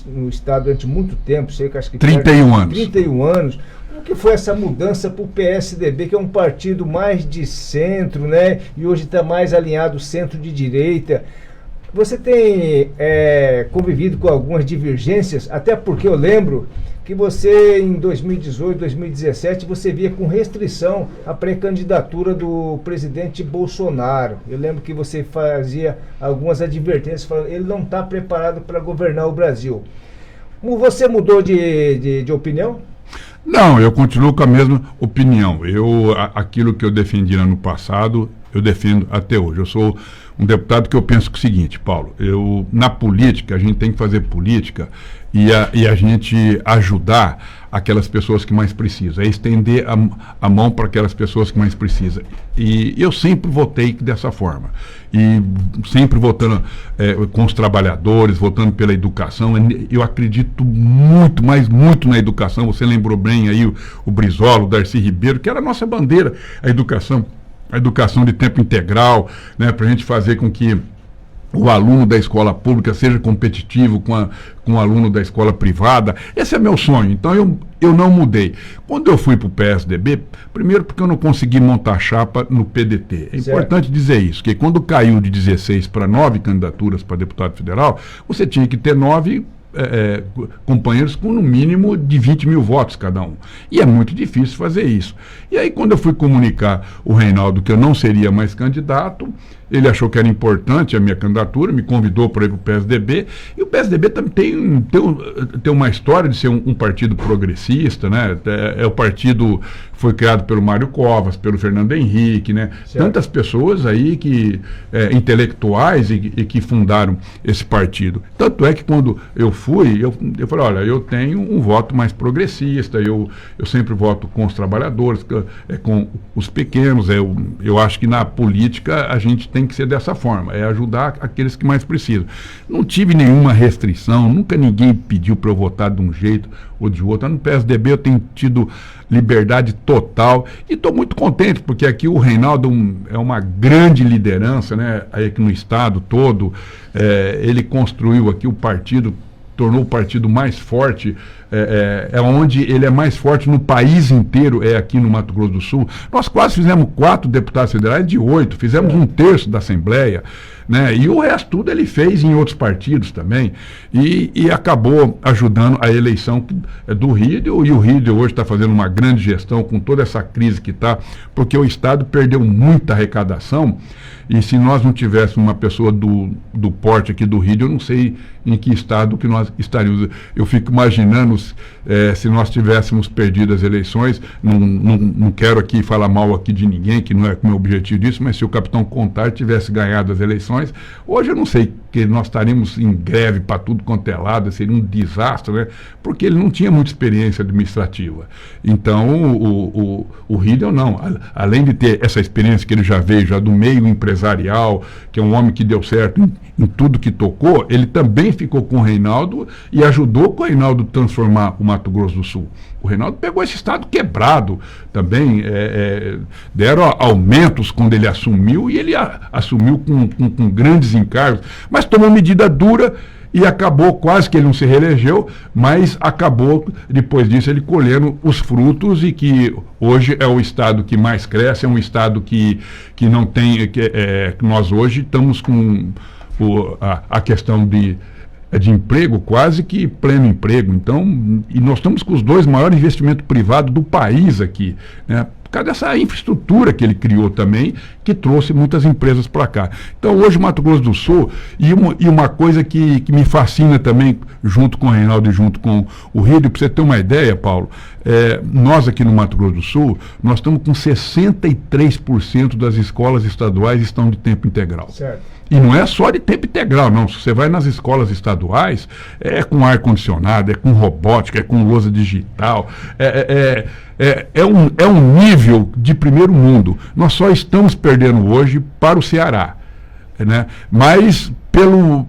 no estado durante muito tempo, sei que acho que 31 anos. 31 anos. Como que foi essa mudança para o PSDB, que é um partido mais de centro, né? E hoje está mais alinhado centro de direita. Você tem convivido com algumas divergências, até porque eu lembro que você, em 2018, 2017, você via com restrição a pré-candidatura do presidente Bolsonaro. Eu lembro que você fazia algumas advertências, falando ele não está preparado para governar o Brasil. Você mudou de opinião? Não, eu continuo com a mesma opinião. Aquilo que eu defendi no passado, eu defendo até hoje. Eu sou um deputado que eu penso que é o seguinte, Paulo, na política, a gente tem que fazer política e a gente ajudar aquelas pessoas que mais precisam, estender a mão para aquelas pessoas que mais precisam. E eu sempre votei dessa forma. E sempre votando com os trabalhadores, votando pela educação. Eu acredito muito, mas muito na educação. Você lembrou bem aí o Brizola, o Darcy Ribeiro, que era a nossa bandeira, a educação de tempo integral, né, para a gente fazer com que o aluno da escola pública seja competitivo com o aluno da escola privada. Esse é meu sonho, então eu não mudei. Quando eu fui para o PSDB, primeiro porque eu não consegui montar chapa no PDT. É importante dizer isso, que quando caiu de 16 para 9 candidaturas para deputado federal, você tinha que ter 9 companheiros com no mínimo de 20 mil votos cada um. E é muito difícil fazer isso. E aí, quando eu fui comunicar o Reinaldo que eu não seria mais candidato, ele achou que era importante a minha candidatura, me convidou para ir para o PSDB, e o PSDB também tem uma história de ser um partido progressista, né? O partido foi criado pelo Mário Covas, pelo Fernando Henrique, né? Tantas pessoas aí intelectuais e que fundaram esse partido. Tanto é que quando eu fui, eu falei, olha, eu tenho um voto mais progressista, eu sempre voto com os trabalhadores, com os pequenos, eu acho que na política a gente tem que ser dessa forma, ajudar aqueles que mais precisam. Não tive nenhuma restrição, nunca ninguém pediu para eu votar de um jeito ou de outro. No PSDB eu tenho tido liberdade total e estou muito contente, porque aqui o Reinaldo é uma grande liderança, né? Aí aqui no estado todo, ele construiu aqui o partido, tornou o partido mais forte é onde ele é mais forte no país inteiro, é aqui no Mato Grosso do Sul. Nós quase fizemos 4 deputados federais de 8, fizemos 1/3 da Assembleia, né? E o resto tudo ele fez em outros partidos também, e acabou ajudando a eleição do Rídio, e o Rídio hoje está fazendo uma grande gestão com toda essa crise que está, porque o Estado perdeu muita arrecadação, e se nós não tivéssemos uma pessoa do porte aqui do Rídio, eu não sei em que estado que nós estaríamos. Eu fico imaginando se nós tivéssemos perdido as eleições, não quero aqui falar mal aqui de ninguém, que não é o meu objetivo disso, mas se o capitão Contar tivesse ganhado as eleições, hoje eu não sei que nós estaríamos em greve para tudo quanto é lado, seria um desastre, né? Porque ele não tinha muita experiência administrativa. Então, o Rídio não, além de ter essa experiência que ele já veio, já do meio empresarial, que é um homem que deu certo em tudo que tocou, ele também ficou com o Reinaldo e ajudou com o Reinaldo transformar o Mato Grosso do Sul. O Reinaldo pegou esse estado quebrado também, deram aumentos quando ele assumiu, e ele assumiu com grandes encargos, mas tomou medida dura e acabou, quase que ele não se reelegeu, mas acabou, depois disso, ele colhendo os frutos, e que hoje é o estado que mais cresce, é um estado que não tem, que nós hoje estamos com a questão de emprego, quase que pleno emprego. Então, e nós estamos com os 2 maiores investimentos privados do país aqui, né? Por causa dessa infraestrutura que ele criou também, que trouxe muitas empresas para cá. Então, hoje o Mato Grosso do Sul, e uma coisa que me fascina também, junto com o Reinaldo e junto com o Rídio, para você ter uma ideia, Paulo, nós aqui no Mato Grosso do Sul, nós estamos com 63% das escolas estaduais estão de tempo integral. Certo. E não é só de tempo integral, não. Se você vai nas escolas estaduais, é com ar-condicionado, é com robótica, é com lousa digital, é um nível de primeiro mundo. Nós só estamos perdendo hoje para o Ceará, né? Mas pelo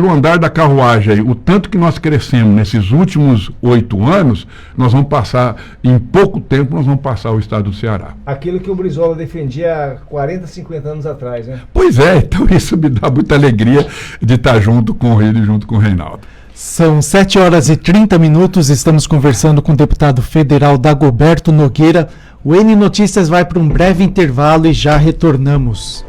andar da carruagem, o tanto que nós crescemos nesses últimos 8 anos, nós vamos passar, em pouco tempo, nós vamos passar o estado do Ceará. Aquilo que o Brizola defendia há 40, 50 anos atrás, né? Pois é, então isso me dá muita alegria de estar junto com o Rídio e junto com o Reinaldo. São 7h30, estamos conversando com o deputado federal Dagoberto Nogueira. O N Notícias vai para um breve intervalo e já retornamos.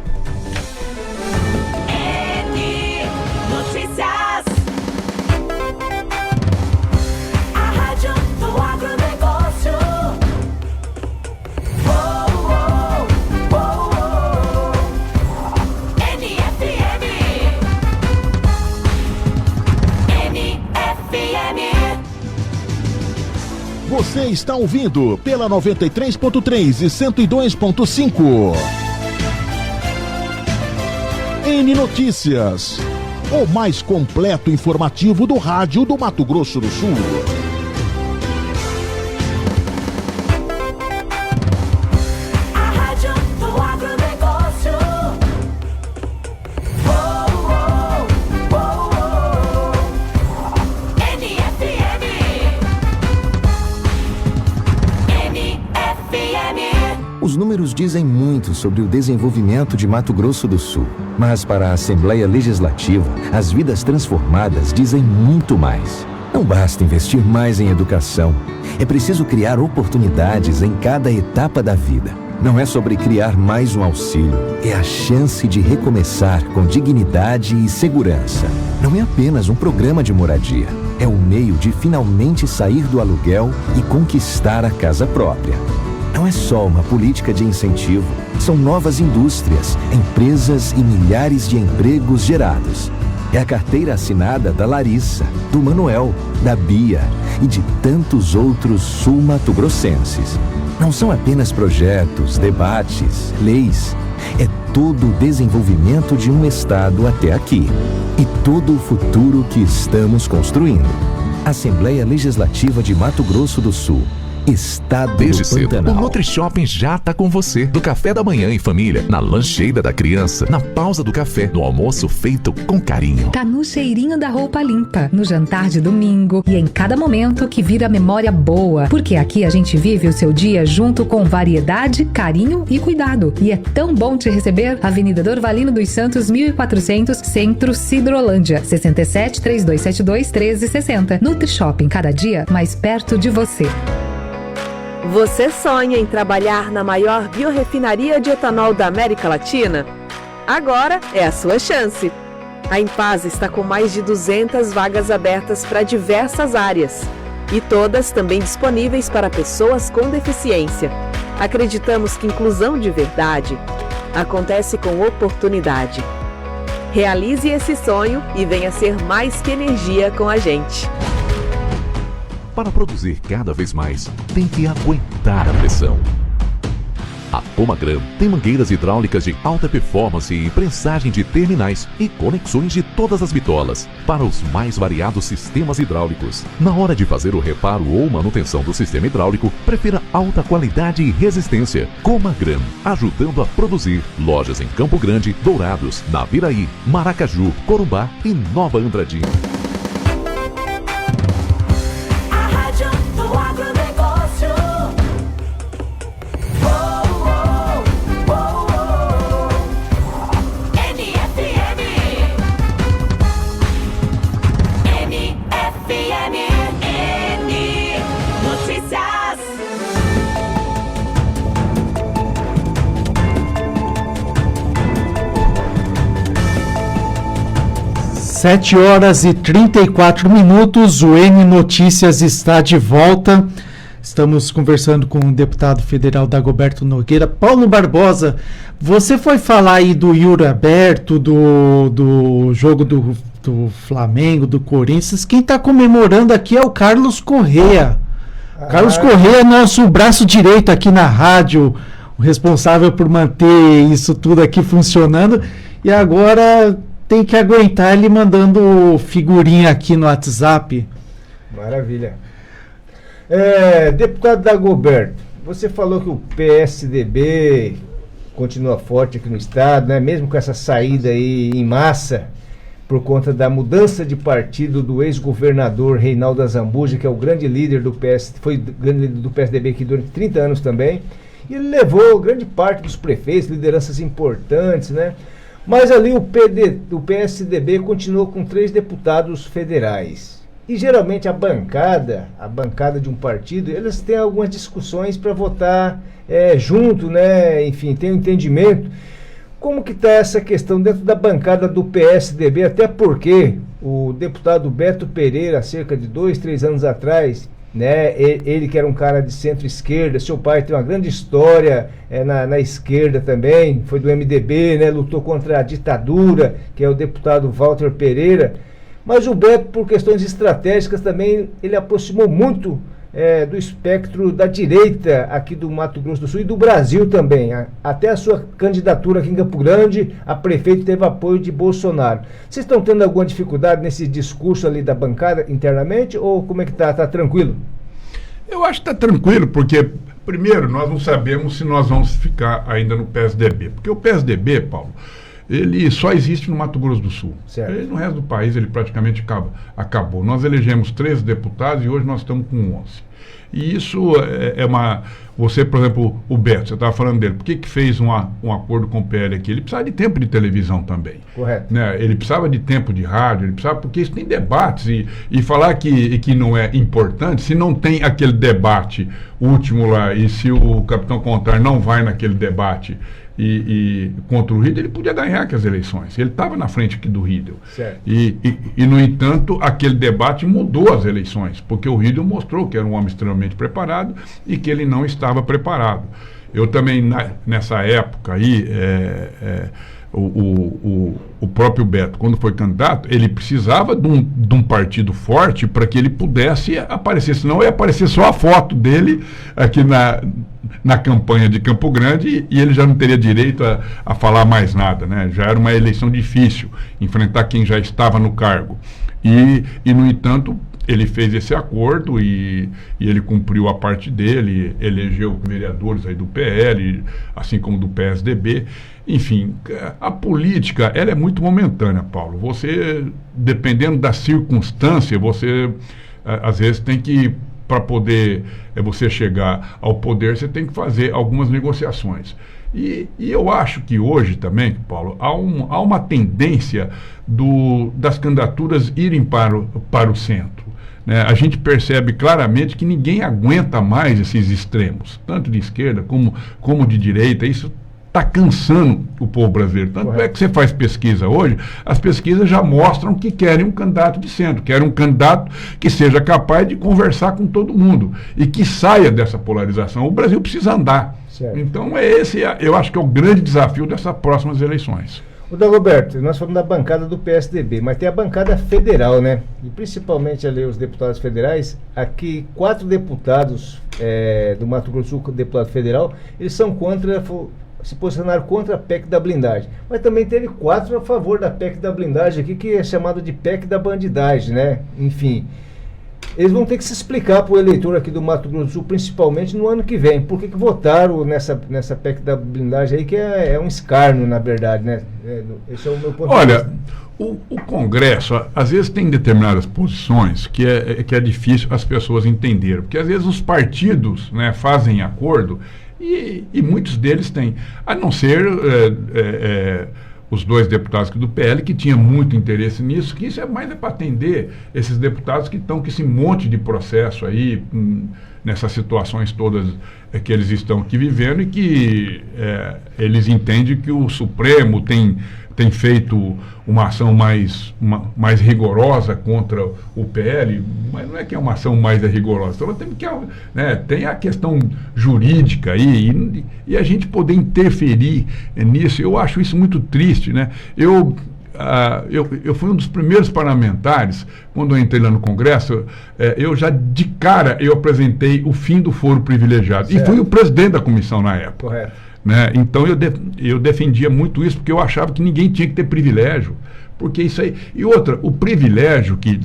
Você está ouvindo pela 93.3 e 102.5. N Notícias, o mais completo informativo do rádio do Mato Grosso do Sul. Os números dizem muito sobre o desenvolvimento de Mato Grosso do Sul, mas para a Assembleia Legislativa, as vidas transformadas dizem muito mais. Não basta investir mais em educação, é preciso criar oportunidades em cada etapa da vida. Não é sobre criar mais um auxílio, é a chance de recomeçar com dignidade e segurança. Não é apenas um programa de moradia, é o meio de finalmente sair do aluguel e conquistar a casa própria. Não é só uma política de incentivo, são novas indústrias, empresas e milhares de empregos gerados. É a carteira assinada da Larissa, do Manuel, da Bia e de tantos outros sul-mato-grossenses. Não são apenas projetos, debates, leis. É todo o desenvolvimento de um estado até aqui e todo o futuro que estamos construindo. Assembleia Legislativa de Mato Grosso do Sul. Estado Desde do cedo, o Pantanal. NutriShopping já tá com você. Do café da manhã em família, na lancheira da criança, na pausa do café, no almoço feito com carinho. Tá no cheirinho da roupa limpa, no jantar de domingo e em cada momento que vira memória boa. Porque aqui a gente vive o seu dia junto com variedade, carinho e cuidado. E é tão bom te receber. Avenida Dorvalino dos Santos, 1400, Centro, Cidrolândia. 67 3272 1360. NutriShopping, cada dia mais perto de você. Você sonha em trabalhar na maior biorefinaria de etanol da América Latina? Agora é a sua chance. A Impasa está com mais de 200 vagas abertas para diversas áreas. E todas também disponíveis para pessoas com deficiência. Acreditamos que inclusão de verdade acontece com oportunidade. Realize esse sonho e venha ser mais que energia com a gente. Para produzir cada vez mais, tem que aguentar a pressão. A Pomagran tem mangueiras hidráulicas de alta performance e prensagem de terminais e conexões de todas as bitolas para os mais variados sistemas hidráulicos. Na hora de fazer o reparo ou manutenção do sistema hidráulico, prefira alta qualidade e resistência. Pomagran, ajudando a produzir. Lojas em Campo Grande, Dourados, Naviraí, Maracaju, Corumbá e Nova Andradina. Notícias. 7h34, o N Notícias está de volta. Estamos conversando com o deputado federal Dagoberto Nogueira. Paulo Barbosa, você foi falar aí do Yuri aberto, do jogo do Flamengo, do Corinthians. Quem está comemorando aqui é o Carlos Correa. Carlos Correa é nosso braço direito aqui na rádio, o responsável por manter isso tudo aqui funcionando. E agora tem que aguentar ele mandando figurinha aqui no WhatsApp. Maravilha. Deputado Dagoberto, você falou que o PSDB continua forte aqui no estado, né? Mesmo com essa saída aí em massa, por conta da mudança de partido do ex-governador Reinaldo Azambuja, que é o grande líder do foi grande líder do PSDB aqui durante 30 anos também, e ele levou grande parte dos prefeitos, lideranças importantes, né? Mas ali o PSDB continuou com 3 deputados federais. E geralmente a bancada de um partido, eles têm algumas discussões para votar junto, né? Enfim, tem um entendimento. Como que está essa questão dentro da bancada do PSDB? Até porque o deputado Beto Pereira, há cerca de 2, 3 anos atrás, né? Ele que era um cara de centro-esquerda, seu pai tem uma grande história na esquerda também, foi do MDB, né? Lutou contra a ditadura, que é o deputado Walter Pereira. Mas o Beto, por questões estratégicas também, ele aproximou muito do espectro da direita aqui do Mato Grosso do Sul e do Brasil também. Até a sua candidatura aqui em Campo Grande, a prefeito teve apoio de Bolsonaro. Vocês estão tendo alguma dificuldade nesse discurso ali da bancada internamente, ou como é que está? Está tranquilo? Eu acho que está tranquilo, porque, primeiro, nós não sabemos se nós vamos ficar ainda no PSDB. Porque o PSDB, Paulo, ele só existe no Mato Grosso do Sul. Ele, no resto do país ele praticamente acabou. Nós elegemos 13 deputados e hoje nós estamos com 11. E isso é uma... Você, por exemplo, o Beto, você estava falando dele, por que fez um acordo com o PL aqui? Ele precisava de tempo de televisão também. Correto. Né? Ele precisava de tempo de rádio, ele precisava, porque isso tem debates, e falar que não é importante, se não tem aquele debate último lá, e se o capitão Contar não vai naquele debate e contra o Riedel, ele podia ganhar aquelas eleições. Ele estava na frente aqui do Riedel. E, no entanto, aquele debate mudou as eleições, porque o Riedel mostrou que era um homem extremamente preparado e que ele não estava preparado. Eu também, nessa época aí, o próprio Beto, quando foi candidato, ele precisava de um partido forte para que ele pudesse aparecer, senão ia aparecer só a foto dele aqui na campanha de Campo Grande e ele já não teria direito a falar mais nada, né? Já era uma eleição difícil, enfrentar quem já estava no cargo. E no entanto, ele fez esse acordo e ele cumpriu a parte dele, elegeu vereadores aí do PL, assim como do PSDB. Enfim, a política, ela é muito momentânea, Paulo. Você, dependendo da circunstância, você às vezes tem que, para poder você chegar ao poder, você tem que fazer algumas negociações. E eu acho que hoje também, Paulo, há uma tendência das candidaturas irem para o centro. Né? A gente percebe claramente que ninguém aguenta mais esses extremos, tanto de esquerda como de direita. Isso está cansando o povo brasileiro. Tanto é que você faz pesquisa hoje, as pesquisas já mostram que querem um candidato de centro, querem um candidato que seja capaz de conversar com todo mundo e que saia dessa polarização. O Brasil precisa andar. Certo. Então eu acho que é o grande desafio dessas próximas eleições. O Dagoberto, nós falamos da bancada do PSDB, mas tem a bancada federal, né? E principalmente ali os deputados federais, aqui 4 deputados do Mato Grosso do Sul, deputado federal, eles são se posicionaram contra a PEC da blindagem. Mas também teve 4 a favor da PEC da blindagem aqui, que é chamado de PEC da bandidagem, né? Enfim, eles vão ter que se explicar para o eleitor aqui do Mato Grosso do Sul, principalmente no ano que vem. Por que votaram nessa PEC da blindagem aí, que é um escárnio, na verdade, né? Esse é o meu ponto de vista. Olha, o Congresso, às vezes, tem determinadas posições que é difícil as pessoas entenderem. Porque, às vezes, os partidos, né, fazem acordo e muitos deles têm, a não ser os 2 deputados aqui do PL, que tinham muito interesse nisso, que isso é mais para atender esses deputados que estão com esse monte de processo aí, nessas situações todas que eles estão aqui vivendo, e que eles entendem que o Supremo tem feito uma ação mais rigorosa contra o PL, mas não é que é uma ação mais rigorosa, então tem a questão jurídica aí, e a gente poder interferir nisso, eu acho isso muito triste, né? Eu fui um dos primeiros parlamentares, quando eu entrei lá no Congresso, eu já de cara eu apresentei o fim do foro privilegiado, certo. E fui o presidente da comissão na época. Correto. Né? Então eu defendia muito isso, porque eu achava que ninguém tinha que ter privilégio, porque isso aí. E outra, o privilégio que,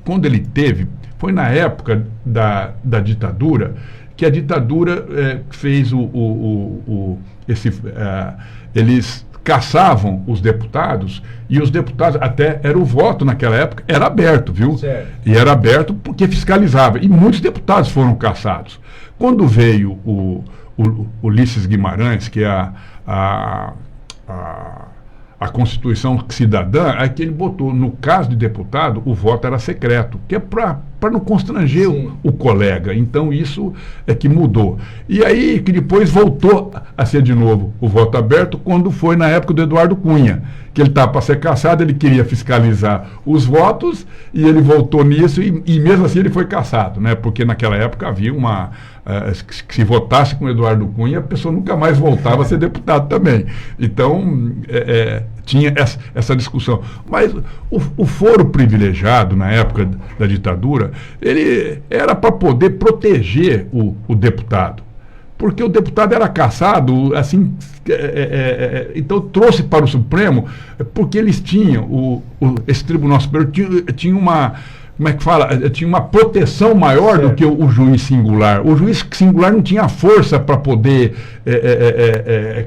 quando ele teve, foi na época da ditadura, que a ditadura fez eles caçavam os deputados, e os deputados, até era o voto naquela época, era aberto, viu? Certo. E era aberto porque fiscalizava, e muitos deputados foram caçados. Quando veio o Ulisses Guimarães, que é a Constituição Cidadã, é que ele botou, no caso de deputado, o voto era secreto, que é para não constranger o colega. Então isso é que mudou. E aí que depois voltou a ser de novo o voto aberto, quando foi na época do Eduardo Cunha, que ele estava para ser cassado, ele queria fiscalizar os votos, e ele voltou nisso, e mesmo assim ele foi cassado, né? Porque naquela época havia se votasse com o Eduardo Cunha, a pessoa nunca mais voltava a ser deputado também. Então, tinha essa discussão. Mas o foro privilegiado, na época da ditadura, ele era para poder proteger o deputado. Porque o deputado era cassado, assim, então trouxe para o Supremo, porque eles tinham, esse Tribunal Superior tinha uma, como é que fala, tinha uma proteção maior do que o juiz singular. O juiz singular não tinha força para poder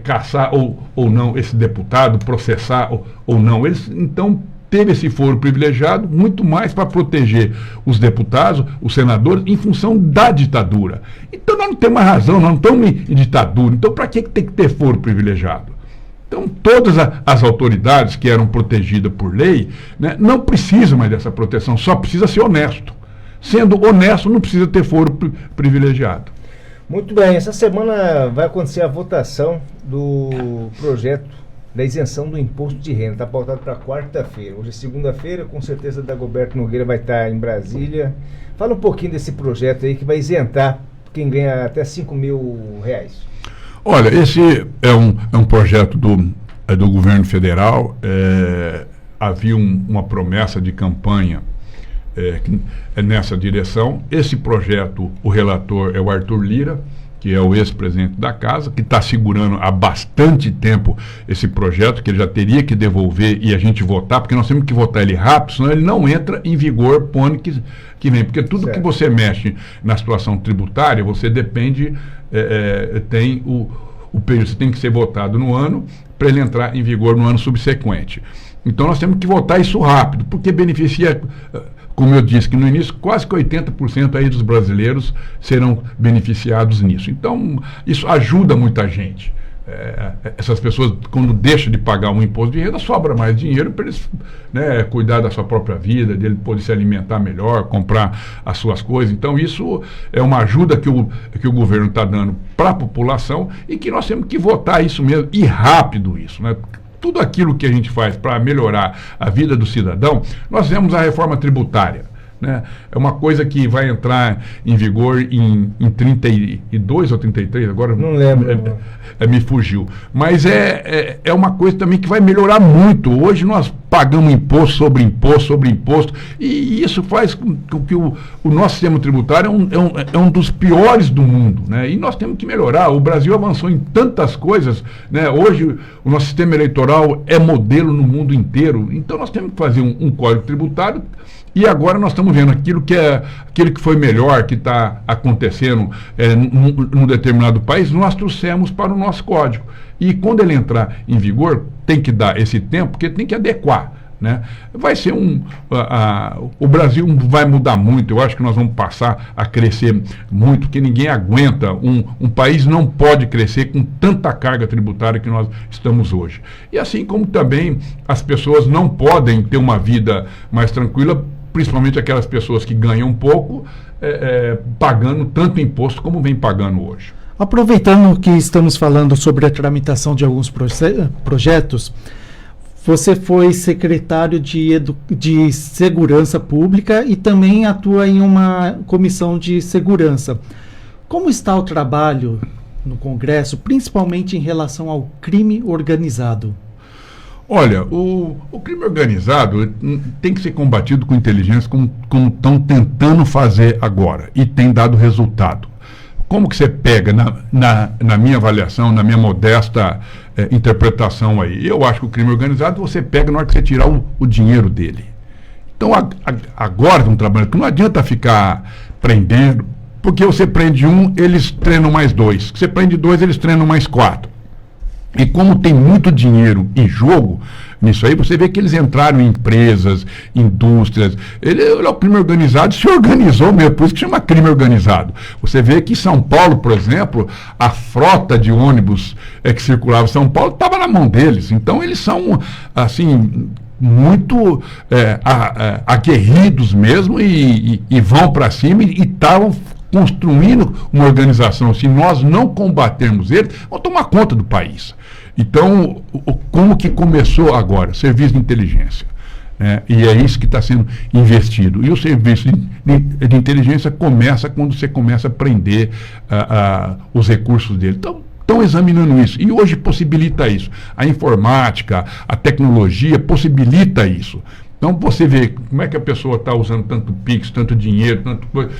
cassar ou não esse deputado, processar ou não. Eles, então, teve esse foro privilegiado muito mais para proteger os deputados, os senadores, em função da ditadura. Então nós não temos mais razão, nós não estamos em ditadura. Então para que tem que ter foro privilegiado? Então todas as autoridades que eram protegidas por lei, né, não precisam mais dessa proteção, só precisa ser honesto. Sendo honesto, não precisa ter foro privilegiado. Muito bem, essa semana vai acontecer a votação do projeto da isenção do imposto de renda. Está pautado para quarta-feira. Hoje é segunda-feira, com certeza Dagoberto Nogueira vai estar em Brasília. Fala um pouquinho desse projeto aí que vai isentar quem ganha até R$5.000. Olha, esse é um projeto do governo federal. Havia uma promessa de campanha nessa direção. Esse projeto, o relator é o Arthur Lira, que é o ex-presidente da casa, que está segurando há bastante tempo esse projeto, que ele já teria que devolver e a gente votar, porque nós temos que votar ele rápido, senão ele não entra em vigor para o ano que vem. Porque tudo que você mexe na situação tributária, você depende, tem o período, você tem que ser votado no ano para ele entrar em vigor no ano subsequente. Então nós temos que votar isso rápido, porque beneficia, como eu disse que no início, quase que 80% aí dos brasileiros serão beneficiados nisso. Então isso ajuda muita gente. Essas pessoas, quando deixam de pagar um imposto de renda, sobra mais dinheiro para eles, né, cuidar da sua própria vida, dele poder se alimentar melhor, comprar as suas coisas. Então isso é uma ajuda que o governo está dando para a população e que nós temos que votar isso mesmo, e rápido isso, né? Tudo aquilo que a gente faz para melhorar a vida do cidadão, nós temos a reforma tributária, né? É uma coisa que vai entrar em vigor em 32 ou 33, agora não lembro. Me fugiu. Mas é uma coisa também que vai melhorar muito. Hoje nós pagamos imposto sobre imposto sobre imposto, e isso faz com que o nosso sistema tributário é um dos piores do mundo, né? E nós temos que melhorar. O Brasil avançou em tantas coisas, né? Hoje o nosso sistema eleitoral é modelo no mundo inteiro, então nós temos que fazer um código tributário. E agora nós estamos vendo aquilo que foi melhor, que está acontecendo num determinado país, nós trouxemos para o nosso código. E quando ele entrar em vigor, tem que dar esse tempo, porque tem que adequar, né? Vai ser o Brasil vai mudar muito. Eu acho que nós vamos passar a crescer muito, porque ninguém aguenta. Um país não pode crescer com tanta carga tributária que nós estamos hoje. E assim como também as pessoas não podem ter uma vida mais tranquila, principalmente aquelas pessoas que ganham pouco, pagando tanto imposto como vem pagando hoje. Aproveitando que estamos falando sobre a tramitação de alguns projetos, você foi secretário de Segurança Pública e também atua em uma comissão de segurança. Como está o trabalho no Congresso, principalmente em relação ao crime organizado? Olha, o crime organizado tem que ser combatido com inteligência, como estão tentando fazer agora, e tem dado resultado. Como que você pega, na minha avaliação, na minha modesta interpretação aí? Eu acho que o crime organizado você pega na hora que você tirar o dinheiro dele. Então agora estão trabalhando, porque não adianta ficar prendendo, porque você prende um, eles treinam mais dois. Você prende dois, eles treinam mais quatro. E como tem muito dinheiro em jogo nisso aí, você vê que eles entraram em empresas, indústrias. O crime organizado se organizou mesmo, por isso que chama crime organizado. Você vê que em São Paulo, por exemplo, a frota de ônibus que circulava em São Paulo estava na mão deles. Então eles são, assim, muito aguerridos mesmo e vão para cima e estavam construindo uma organização. Se nós não combatermos eles, vão tomar conta do país. Então, como que começou agora? Serviço de inteligência. E é isso que está sendo investido. E o serviço de inteligência começa quando você começa a prender os recursos dele. Então, estão examinando isso. E hoje possibilita isso. A informática, a tecnologia possibilita isso. Então você vê como é que a pessoa está usando tanto Pix, tanto dinheiro, tanto coisa.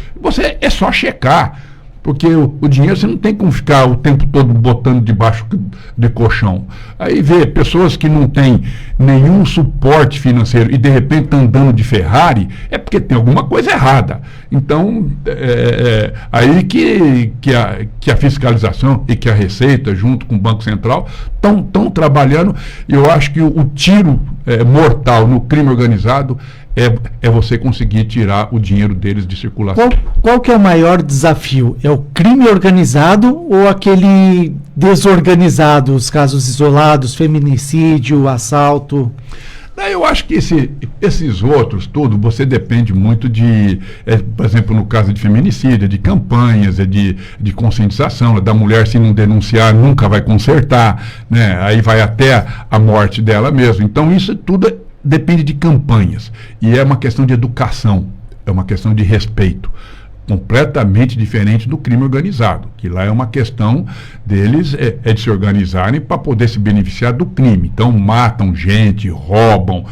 É só checar. Porque o dinheiro você não tem como ficar o tempo todo botando debaixo de colchão. Aí vê pessoas que não têm nenhum suporte financeiro e de repente estão andando de Ferrari, é porque tem alguma coisa errada. Então, aí que a fiscalização e que a Receita, junto com o Banco Central, estão trabalhando. E eu acho que o tiro mortal no crime organizado é você conseguir tirar o dinheiro deles de circulação. Qual que é o maior desafio? É o crime organizado ou aquele desorganizado, os casos isolados, feminicídio, assalto? Eu acho que esses outros, tudo, você depende muito de, por exemplo, no caso de feminicídio, de campanhas, de conscientização, da mulher, se não denunciar, nunca vai consertar, né? Aí vai até a morte dela mesmo. Então isso tudo depende de campanhas. E é uma questão de educação, é uma questão de respeito. completamente diferente do crime organizado, que lá é uma questão deles de se organizarem para poder se beneficiar do crime. Então matam gente, roubam,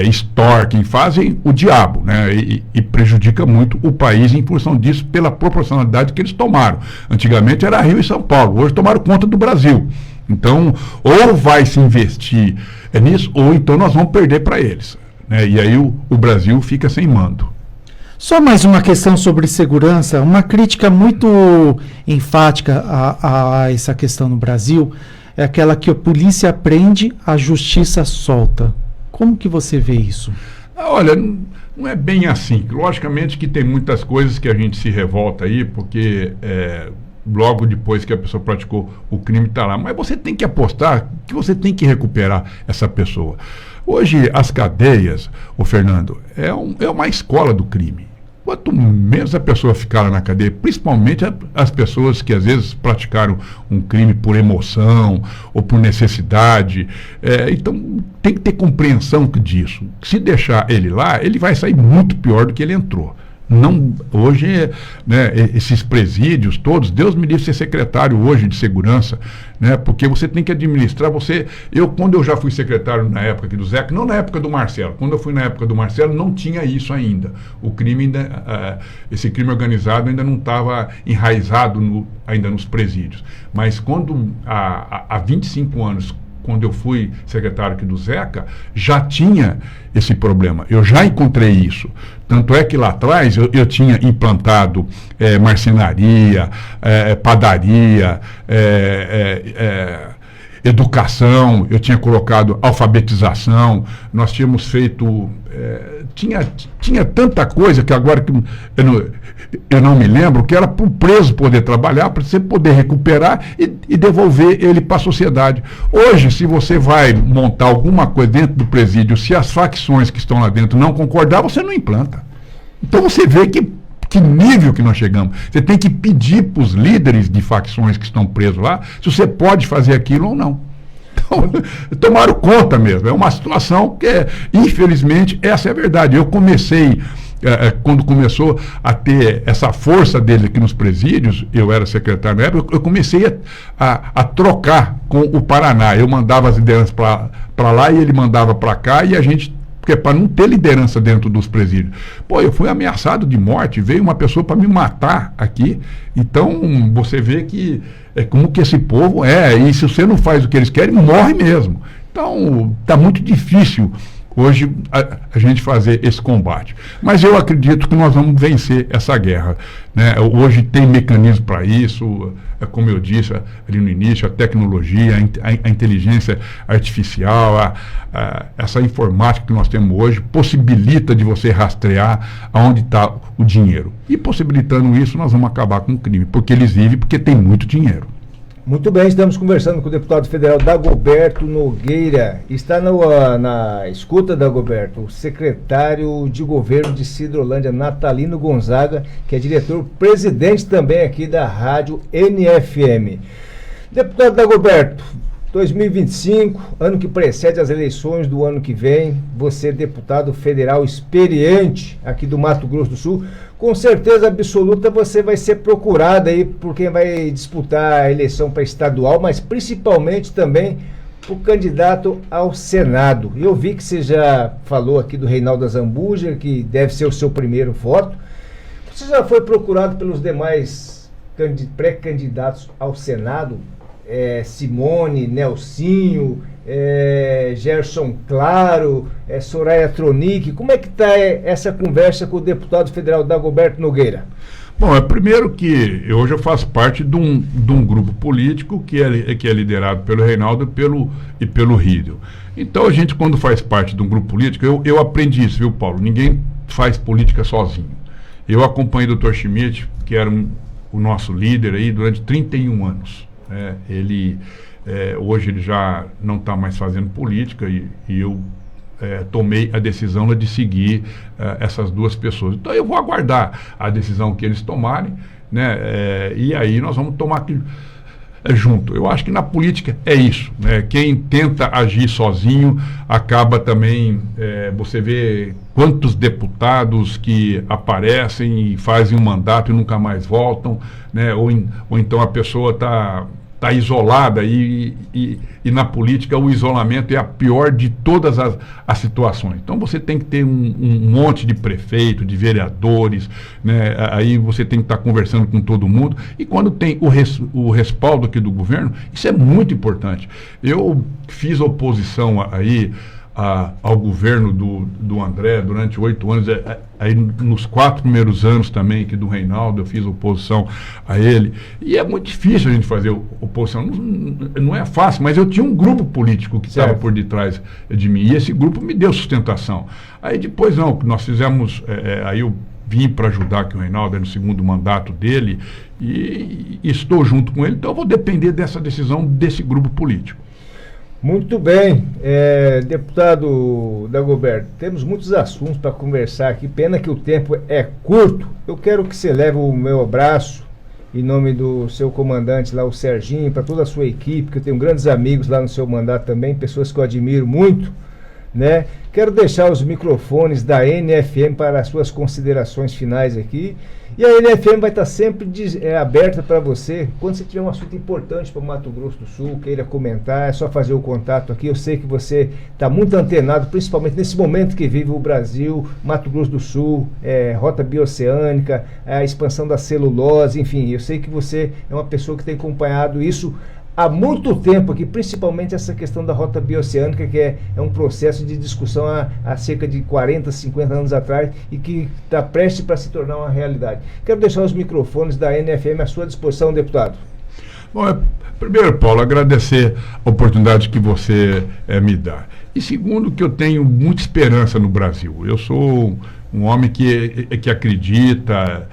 extorquem, fazem o diabo, né? E prejudica muito o país em função disso, pela proporcionalidade que eles tomaram. Antigamente era Rio e São Paulo, hoje tomaram conta do Brasil. Então, ou vai se investir nisso, ou então nós vamos perder para eles, né? E aí o Brasil fica sem mando. Só mais uma questão sobre segurança, uma crítica muito enfática a essa questão no Brasil é aquela que a polícia prende, a justiça solta. Como que você vê isso? Olha, não é bem assim. Logicamente que tem muitas coisas que a gente se revolta aí, porque logo depois que a pessoa praticou o crime está lá. Mas você tem que apostar que você tem que recuperar essa pessoa. Hoje as cadeias, Fernando, é uma escola do crime. Quanto menos a pessoa ficar lá na cadeia, principalmente as pessoas que às vezes praticaram um crime por emoção ou por necessidade, então tem que ter compreensão disso. Se deixar ele lá, ele vai sair muito pior do que ele entrou. Não, hoje, né, esses presídios todos, Deus me livre ser secretário hoje de segurança, né, porque você tem que administrar, quando eu já fui secretário na época aqui do Zeca, não na época do Marcelo, quando eu fui na época do Marcelo não tinha isso ainda, o crime ainda, esse crime organizado ainda não estava enraizado ainda nos presídios, mas quando há 25 anos, quando eu fui secretário aqui do Zeca, já tinha esse problema. Eu já encontrei isso. Tanto é que lá atrás eu tinha implantado marcenaria, padaria, educação, eu tinha colocado alfabetização, nós tínhamos feito... tinha tanta coisa que agora que eu não me lembro, que era para o preso poder trabalhar, para você poder recuperar e devolver ele para a sociedade. Hoje, se você vai montar alguma coisa dentro do presídio, se as facções que estão lá dentro não concordar, você não implanta. Então você vê que nível que nós chegamos. Você tem que pedir para os líderes de facções que estão presos lá, se você pode fazer aquilo ou não. Então, tomaram conta mesmo. É uma situação que, infelizmente, essa é a verdade. Eu comecei, quando começou a ter essa força dele aqui nos presídios, eu era secretário na época, eu comecei a trocar com o Paraná. Eu mandava as lideranças para lá e ele mandava para cá e a gente... Porque para não ter liderança dentro dos presídios. Eu fui ameaçado de morte, veio uma pessoa para me matar aqui. Então, você vê que como que esse povo e se você não faz o que eles querem, morre mesmo. Então, está muito difícil hoje a gente fazer esse combate. Mas eu acredito que nós vamos vencer essa guerra, né? Hoje tem mecanismo para isso, como eu disse ali no início, a tecnologia, a inteligência artificial, essa informática que nós temos hoje possibilita de você rastrear aonde está o dinheiro. E possibilitando isso, nós vamos acabar com o crime, porque eles vivem porque tem muito dinheiro. Muito bem, estamos conversando com o deputado federal Dagoberto Nogueira. Está na escuta, Dagoberto, o secretário de governo de Sidrolândia, Natalino Gonzaga, que é diretor-presidente também aqui da rádio NFM. Deputado Dagoberto, 2025, ano que precede as eleições do ano que vem, você é deputado federal experiente aqui do Mato Grosso do Sul, com certeza absoluta você vai ser procurado aí por quem vai disputar a eleição para estadual, mas principalmente também o candidato ao Senado. Eu vi que você já falou aqui do Reinaldo Azambuja, que deve ser o seu primeiro voto. Você já foi procurado pelos demais pré-candidatos ao Senado? Simone, Nelsinho, Gerson Claro, Soraya Tronic. Como é que está essa conversa com o deputado federal Dagoberto Nogueira? Bom, primeiro que hoje eu faço parte de um grupo político que é liderado pelo Reinaldo e pelo Rídio. Então a gente, quando faz parte de um grupo político, eu aprendi isso, viu, Paulo? Ninguém faz política sozinho. Eu acompanhei o Dr. Schmidt, que era o nosso líder aí durante 31 anos. Hoje ele já não está mais fazendo política e eu tomei a decisão de seguir essas duas pessoas. Então eu vou aguardar a decisão que eles tomarem, né? E aí nós vamos tomar junto. Eu acho que na política é isso, né? Quem tenta agir sozinho acaba também, você vê quantos deputados que aparecem e fazem um mandato e nunca mais voltam, né? Ou então a pessoa está isolada e na política o isolamento é a pior de todas as situações. Então você tem que ter um monte de prefeito, de vereadores, né? Aí você tem que estar conversando com todo mundo, e quando tem o respaldo aqui do governo, isso é muito importante. Eu fiz oposição aí ao governo do André durante 8 anos, aí nos 4 primeiros anos também aqui do Reinaldo, eu fiz oposição a ele, e é muito difícil a gente fazer oposição, não é fácil, mas eu tinha um grupo político que estava por detrás de mim, e esse grupo me deu sustentação. Aí depois nós fizemos, aí eu vim para ajudar aqui o Reinaldo no segundo mandato dele, e estou junto com ele, então eu vou depender dessa decisão desse grupo político. Muito bem, deputado Dagoberto, temos muitos assuntos para conversar aqui, pena que o tempo é curto. Eu quero que você leve o meu abraço em nome do seu comandante lá, o Serginho, para toda a sua equipe, que eu tenho grandes amigos lá no seu mandato também, pessoas que eu admiro muito, né? Quero deixar os microfones da NFM para as suas considerações finais aqui. E a NFM vai estar sempre aberta para você. Quando você tiver um assunto importante para o Mato Grosso do Sul, queira comentar, é só fazer o contato aqui. Eu sei que você está muito antenado, principalmente nesse momento que vive o Brasil, Mato Grosso do Sul, rota bioceânica, a expansão da celulose, enfim. Eu sei que você é uma pessoa que tem acompanhado isso há muito tempo aqui, principalmente essa questão da rota bioceânica, que é um processo de discussão há cerca de 40, 50 anos atrás e que está prestes para se tornar uma realidade. Quero deixar os microfones da NFM à sua disposição, deputado. Bom, primeiro, Paulo, agradecer a oportunidade que você me dá. E segundo, que eu tenho muita esperança no Brasil. Eu sou um homem que acredita...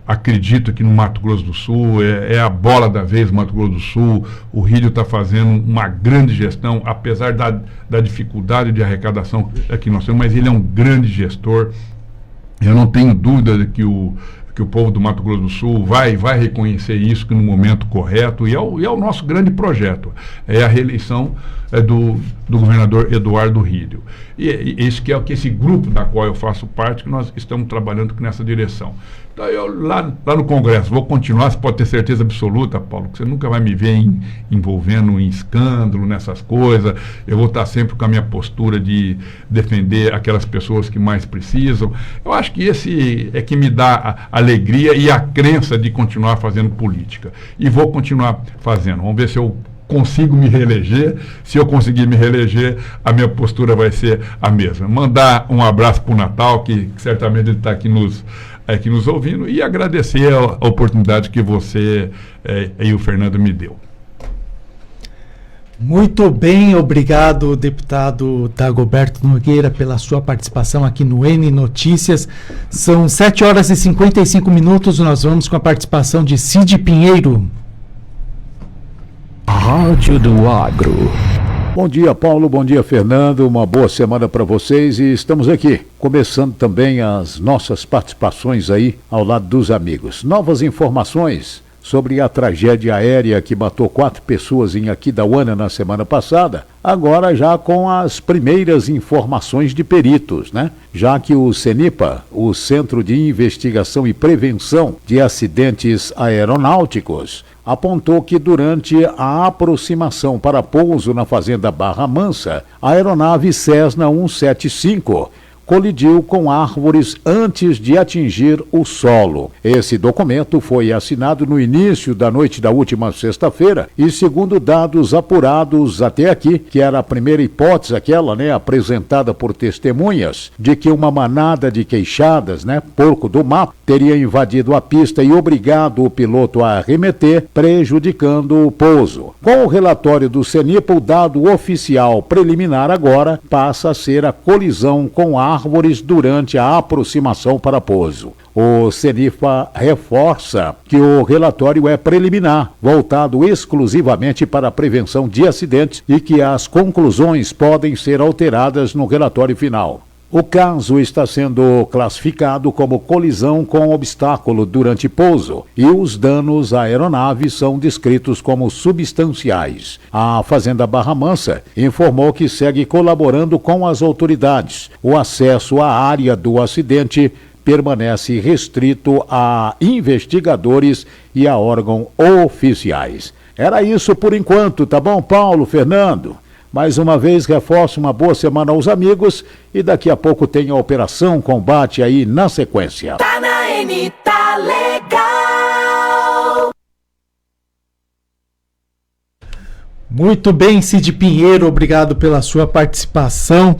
acredito que no Mato Grosso do Sul é a bola da vez, Mato Grosso do Sul. O Rídio está fazendo uma grande gestão, apesar da dificuldade de arrecadação que nós temos, mas ele é um grande gestor. Eu não tenho dúvida de que o povo do Mato Grosso do Sul vai reconhecer isso que no momento correto, e é o nosso grande projeto, é a reeleição do governador Eduardo Rídio. E esse que é esse grupo da qual eu faço parte, que nós estamos trabalhando nessa direção. Então eu lá no Congresso vou continuar, você pode ter certeza absoluta, Paulo, que você nunca vai me ver envolvendo em escândalo, nessas coisas. Eu vou estar sempre com a minha postura de defender aquelas pessoas que mais precisam. Eu acho que esse é que me dá a alegria e a crença de continuar fazendo política. E vou continuar fazendo. Vamos ver se eu consigo me reeleger. Se eu conseguir me reeleger, a minha postura vai ser a mesma. Mandar um abraço para o Natal, que certamente ele está aqui nos ouvindo, e agradecer a oportunidade que você e o Fernando me deu. Muito bem, obrigado, deputado Dagoberto Nogueira, pela sua participação aqui no N Notícias. São 7 horas e 55 minutos, nós vamos com a participação de Cid Pinheiro. Rádio do Agro. Bom dia, Paulo, bom dia, Fernando, uma boa semana para vocês, e estamos aqui, começando também as nossas participações aí ao lado dos amigos. Novas informações sobre a tragédia aérea que matou 4 pessoas em Aquidauana na semana passada, agora já com as primeiras informações de peritos, né? Já que o CENIPA, o Centro de Investigação e Prevenção de Acidentes Aeronáuticos, apontou que durante a aproximação para pouso na fazenda Barra Mansa, a aeronave Cessna 175 colidiu com árvores antes de atingir o solo. Esse documento foi assinado no início da noite da última sexta-feira e, segundo dados apurados até aqui, que era a primeira hipótese, aquela, apresentada por testemunhas, de que uma manada de queixadas, porco do mato, teria invadido a pista e obrigado o piloto a arremeter, prejudicando o pouso. Com o relatório do CENIPA, o dado oficial preliminar agora passa a ser a colisão com árvores durante a aproximação para pouso. O CENIPA reforça que o relatório é preliminar, voltado exclusivamente para a prevenção de acidentes e que as conclusões podem ser alteradas no relatório final. O caso está sendo classificado como colisão com obstáculo durante pouso e os danos à aeronave são descritos como substanciais. A Fazenda Barra Mansa informou que segue colaborando com as autoridades. O acesso à área do acidente permanece restrito a investigadores e a órgãos oficiais. Era isso por enquanto, tá bom, Paulo, Fernando? Mais uma vez, reforço uma boa semana aos amigos e daqui a pouco tem a Operação Combate aí na sequência. Tá na N, tá legal. Muito bem, Cid Pinheiro, obrigado pela sua participação.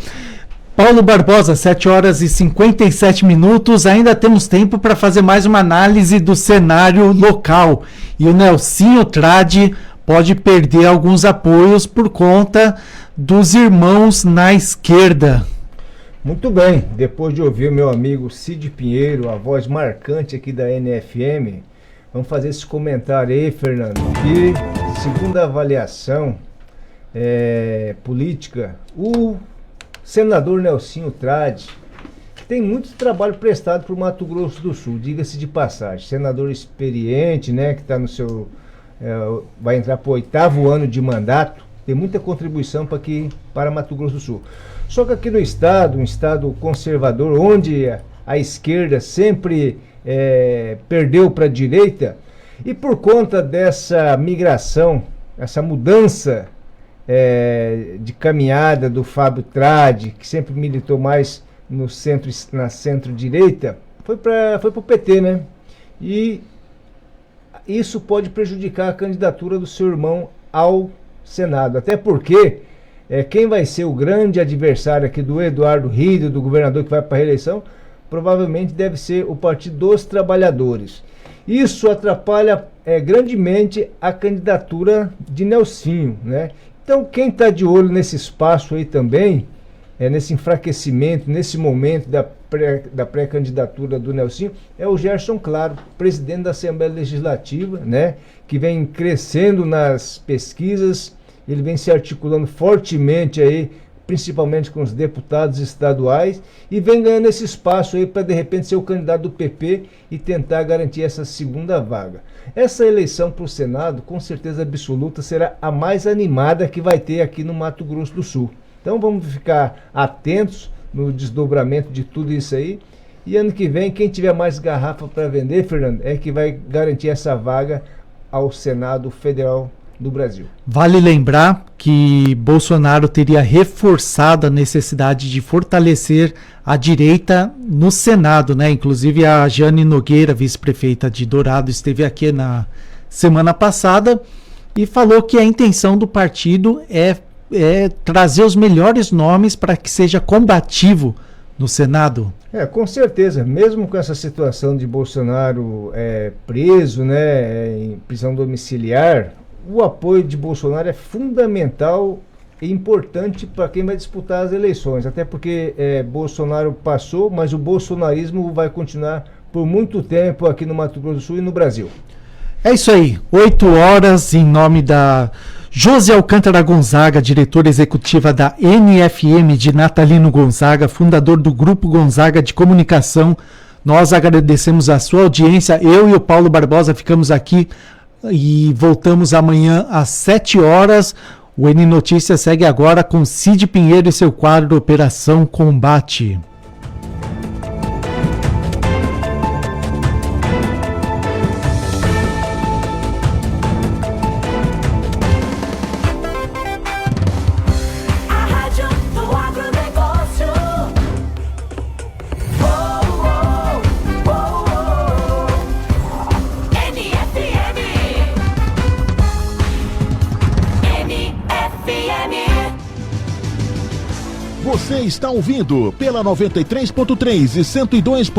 Paulo Barbosa, 7 horas e 57 minutos, ainda temos tempo para fazer mais uma análise do cenário local. E o Nelsinho Trade pode perder alguns apoios por conta dos irmãos na esquerda. Muito bem, depois de ouvir o meu amigo Cid Pinheiro, a voz marcante aqui da NFM, vamos fazer esse comentário aí, Fernando, que segundo a avaliação política, o senador Nelsinho Trade tem muito trabalho prestado para o Mato Grosso do Sul, diga-se de passagem, senador experiente, né, que está no seu... vai entrar para o 8º ano de mandato, tem muita contribuição para Mato Grosso do Sul. Só que aqui no estado, um estado conservador, onde a esquerda sempre perdeu para a direita, e por conta dessa migração, essa mudança de caminhada do Fábio Trade, que sempre militou mais no na centro-direita, foi para o PT, né? E isso pode prejudicar a candidatura do seu irmão ao Senado, até porque quem vai ser o grande adversário aqui do Eduardo Rido, do governador que vai para a reeleição, provavelmente deve ser o Partido dos Trabalhadores. Isso atrapalha grandemente a candidatura de Nelsinho, né? Então quem está de olho nesse espaço aí também, nesse enfraquecimento, nesse momento da pré-candidatura do Nelsinho, é o Gerson Claro, presidente da Assembleia Legislativa, né, que vem crescendo nas pesquisas, ele vem se articulando fortemente aí, principalmente com os deputados estaduais, e vem ganhando esse espaço aí para de repente ser o candidato do PP e tentar garantir essa segunda vaga. Essa eleição para o Senado, com certeza absoluta, será a mais animada que vai ter aqui no Mato Grosso do Sul. Então vamos ficar atentos no desdobramento de tudo isso aí. E ano que vem, quem tiver mais garrafa para vender, Fernando, é que vai garantir essa vaga ao Senado Federal do Brasil. Vale lembrar que Bolsonaro teria reforçado a necessidade de fortalecer a direita no Senado, né? Inclusive a Jane Nogueira, vice-prefeita de Dourado, esteve aqui na semana passada e falou que a intenção do partido é trazer os melhores nomes para que seja combativo no Senado. Com certeza, mesmo com essa situação de Bolsonaro preso, né, em prisão domiciliar, o apoio de Bolsonaro é fundamental e importante para quem vai disputar as eleições, até porque Bolsonaro passou, mas o bolsonarismo vai continuar por muito tempo aqui no Mato Grosso do Sul e no Brasil. É isso aí, 8 horas, em nome da Josi Alcântara Gonzaga, diretora executiva da NFM, de Natalino Gonzaga, fundador do Grupo Gonzaga de Comunicação. Nós agradecemos a sua audiência. Eu e o Paulo Barbosa ficamos aqui e voltamos amanhã às 7 horas. O N Notícias segue agora com Cid Pinheiro e seu quadro Operação Combate. Você está ouvindo pela 93.3 e 102.